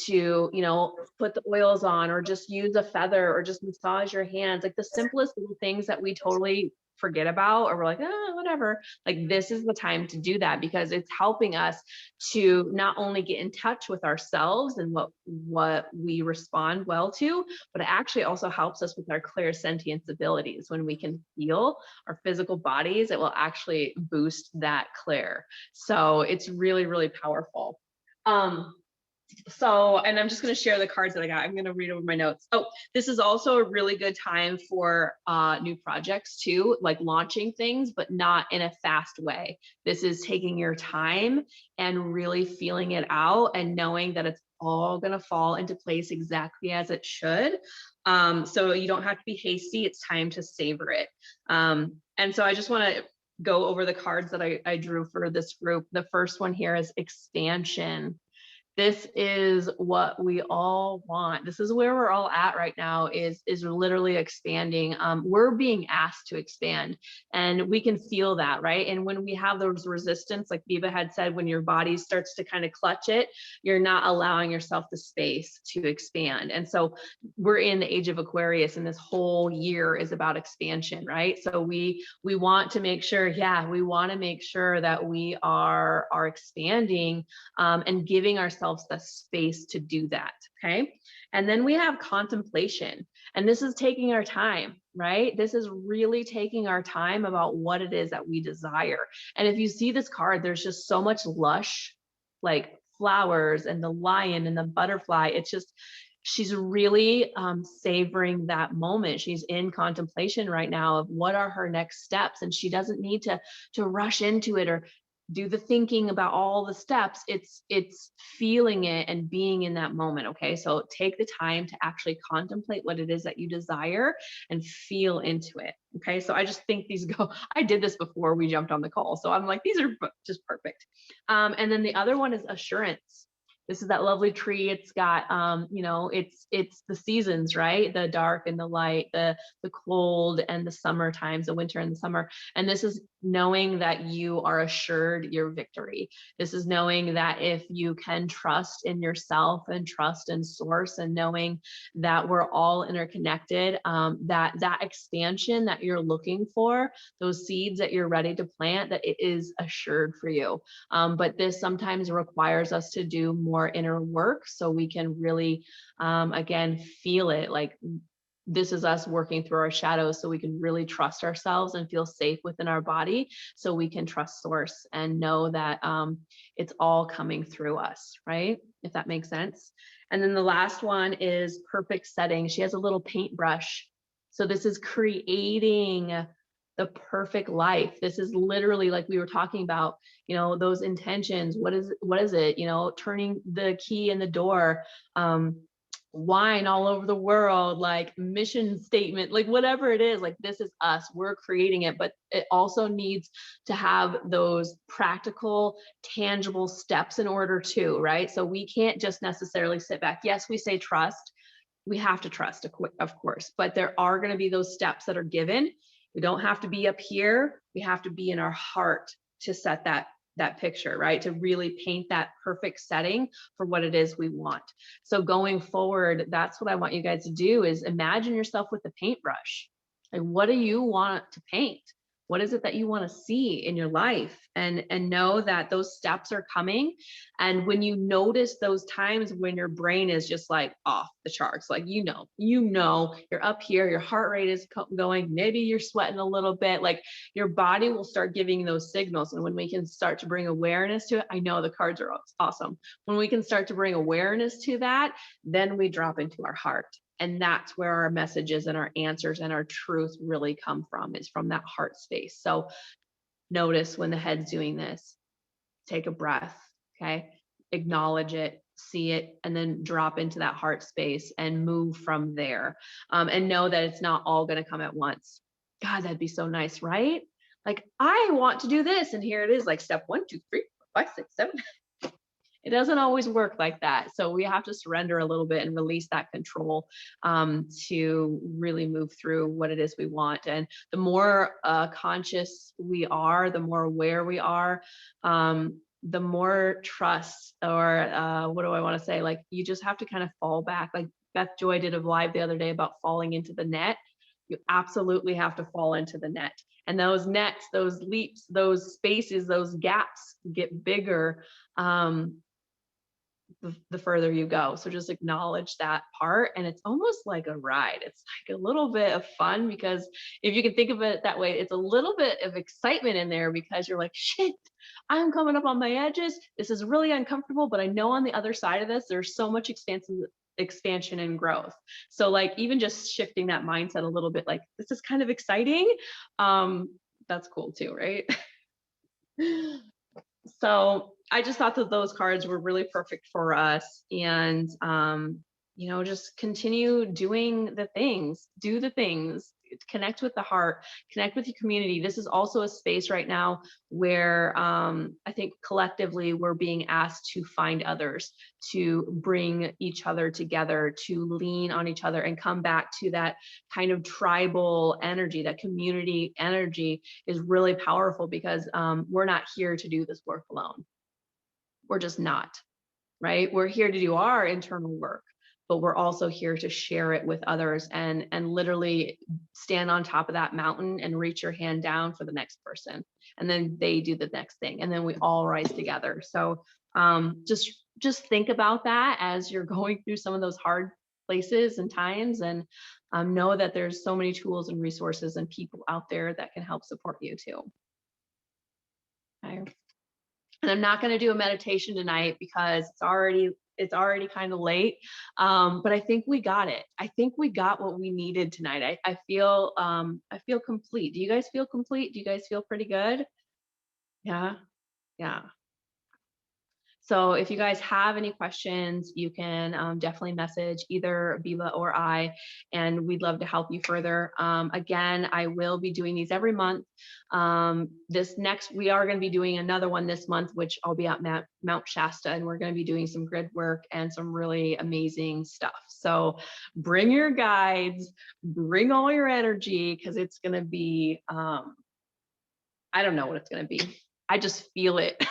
to, you know, put the oils on or just use a feather or just massage your hands, like the simplest little things that we totally forget about, or we're like, oh, whatever. Like this is the time to do that because it's helping us to not only get in touch with ourselves and what we respond well to, but it actually also helps us with our clairsentience abilities. When we can feel our physical bodies, it will actually boost that clair. So it's really, really powerful. So, and I'm just going to share the cards that I got. I'm going to read over my notes. Oh, this is also a really good time for new projects too, like launching things, but not in a fast way. This is taking your time and really feeling it out and knowing that it's all going to fall into place exactly as it should. So you don't have to be hasty. It's time to savor it. And so I just want to go over the cards that I drew for this group. The first one here is expansion. This is what we all want. This is where we're all at right now, is literally expanding. We're being asked to expand, and we can feel that, right? And when we have those resistance, like Biba had said, when your body starts to kind of clutch it, you're not allowing yourself the space to expand. And so we're in the age of Aquarius, and this whole year is about expansion, right? So we want to make sure, we want to make sure that we are expanding and giving ourselves the space to do that. Okay. And then we have contemplation, and this is taking our time, right? This is really taking our time about what it is that we desire. And if you see this card, there's just so much lush, like flowers and the lion and the butterfly. It's just, she's really savoring that moment. She's in contemplation right now of what are her next steps. And she doesn't need to rush into it or do the thinking about all the steps. It's feeling it and being in that moment. Okay. So take the time to actually contemplate what it is that you desire and feel into it. Okay. So I just think these go, I did this before we jumped on the call. So I'm like, these are just perfect. And then the other one is assurance. This is that lovely tree. It's got, you know, it's the seasons, right? The dark and the light, the cold and the summer times, the winter and the summer. And this is knowing that you are assured your victory. This is knowing that if you can trust in yourself and trust in source, and knowing that we're all interconnected, that expansion that you're looking for, those seeds that you're ready to plant, that it is assured for you. But this sometimes requires us to do more inner work so we can really, again, feel it. Like, this is us working through our shadows so we can really trust ourselves and feel safe within our body, so we can trust source and know that it's all coming through us, right? If that makes sense. And then the last one is perfect setting. She has a little paintbrush. So this is creating the perfect life. This is literally, like we were talking about, you know, those intentions. What is it? You know, turning the key in the door, wine all over the world, like mission statement, like whatever it is, like this is us, we're creating it. But it also needs to have those practical, tangible steps in order to, right? So we can't just necessarily sit back. Yes, we say trust. We have to trust, of course, but there are going to be those steps that are given. We don't have to be up here. We have to be in our heart to set that picture, right? To really paint that perfect setting for what it is we want. So going forward, that's what I want you guys to do, is imagine yourself with a paintbrush. Like, what do you want to paint? What is it that you want to see in your life? And know that those steps are coming. And when you notice those times when your brain is just like off the charts, like, you know, you're up here, your heart rate is going, maybe you're sweating a little bit, like your body will start giving those signals. And when we can start to bring awareness to it, I know the cards are awesome. When we can start to bring awareness to that, then we drop into our heart. And that's where our messages and our answers and our truth really come from, is from that heart space. So notice when the head's doing this, take a breath, okay? Acknowledge it, see it, and then drop into that heart space and move from there. And know that it's not all going to come at once. God, that'd be so nice, right? Like, I want to do this, and here it is, like step 1, 2, 3, 4, 5, 6, 7. It doesn't always work like that. So we have to surrender a little bit and release that control to really move through what it is we want. And the more conscious we are, the more aware we are, the more trust, or what do I want to say? Like, you just have to kind of fall back. Like Beth Joy did a live the other day about falling into the net. You absolutely have to fall into the net. And those nets, those leaps, those spaces, those gaps get bigger the further you go. So just acknowledge that part. And it's almost like a ride. It's like a little bit of fun, because if you can think of it that way, it's a little bit of excitement in there, because you're like, shit, I'm coming up on my edges. This is really uncomfortable, but I know on the other side of this, there's so much expansion and growth. So like, even just shifting that mindset a little bit, like, this is kind of exciting. That's cool too, right? So I just thought that those cards were really perfect for us. And, you know, just continue doing the things, do the things, connect with the heart, connect with your community. This is also a space right now where I think collectively we're being asked to find others, to bring each other together, to lean on each other, and come back to that kind of tribal energy. That community energy is really powerful, because we're not here to do this work alone. We're just not, right? We're here to do our internal work, but we're also here to share it with others, and literally stand on top of that mountain and reach your hand down for the next person. And then they do the next thing, and then we all rise together. So just think about that as you're going through some of those hard places and times, and know that there's so many tools and resources and people out there that can help support you too. Okay. And I'm not going to do a meditation tonight because it's already kind of late. But I think we got it. I think we got what we needed tonight. I feel complete. Do you guys feel complete? Do you guys feel pretty good? Yeah. Yeah. So if you guys have any questions, you can definitely message either Biba or I, and we'd love to help you further. Again, I will be doing these every month. We are going to be doing another one this month, which I'll be at Mount Shasta, and we're going to be doing some grid work and some really amazing stuff. So bring your guides, bring all your energy, because it's going to be, I don't know what it's going to be. I just feel it.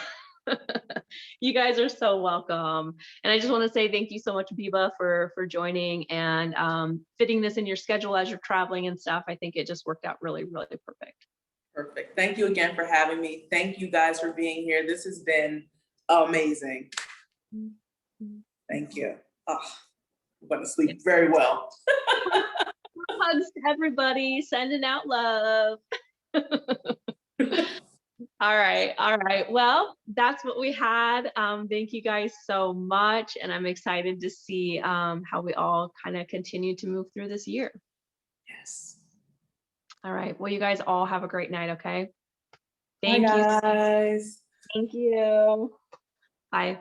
You guys are so welcome. And I just want to say thank you so much, Biba, for joining and fitting this in your schedule as you're traveling and stuff. I think it just worked out really, really perfect. Perfect. Thank you again for having me. Thank you guys for being here. This has been amazing. Thank you. Oh, I'm going to sleep very well. Hugs to everybody, sending out love. All right. Well, that's what we had. Thank you guys so much. And I'm excited to see how we all kind of continue to move through this year. Yes. All right. Well, you guys all have a great night, okay? Bye, guys. Thank you. Bye.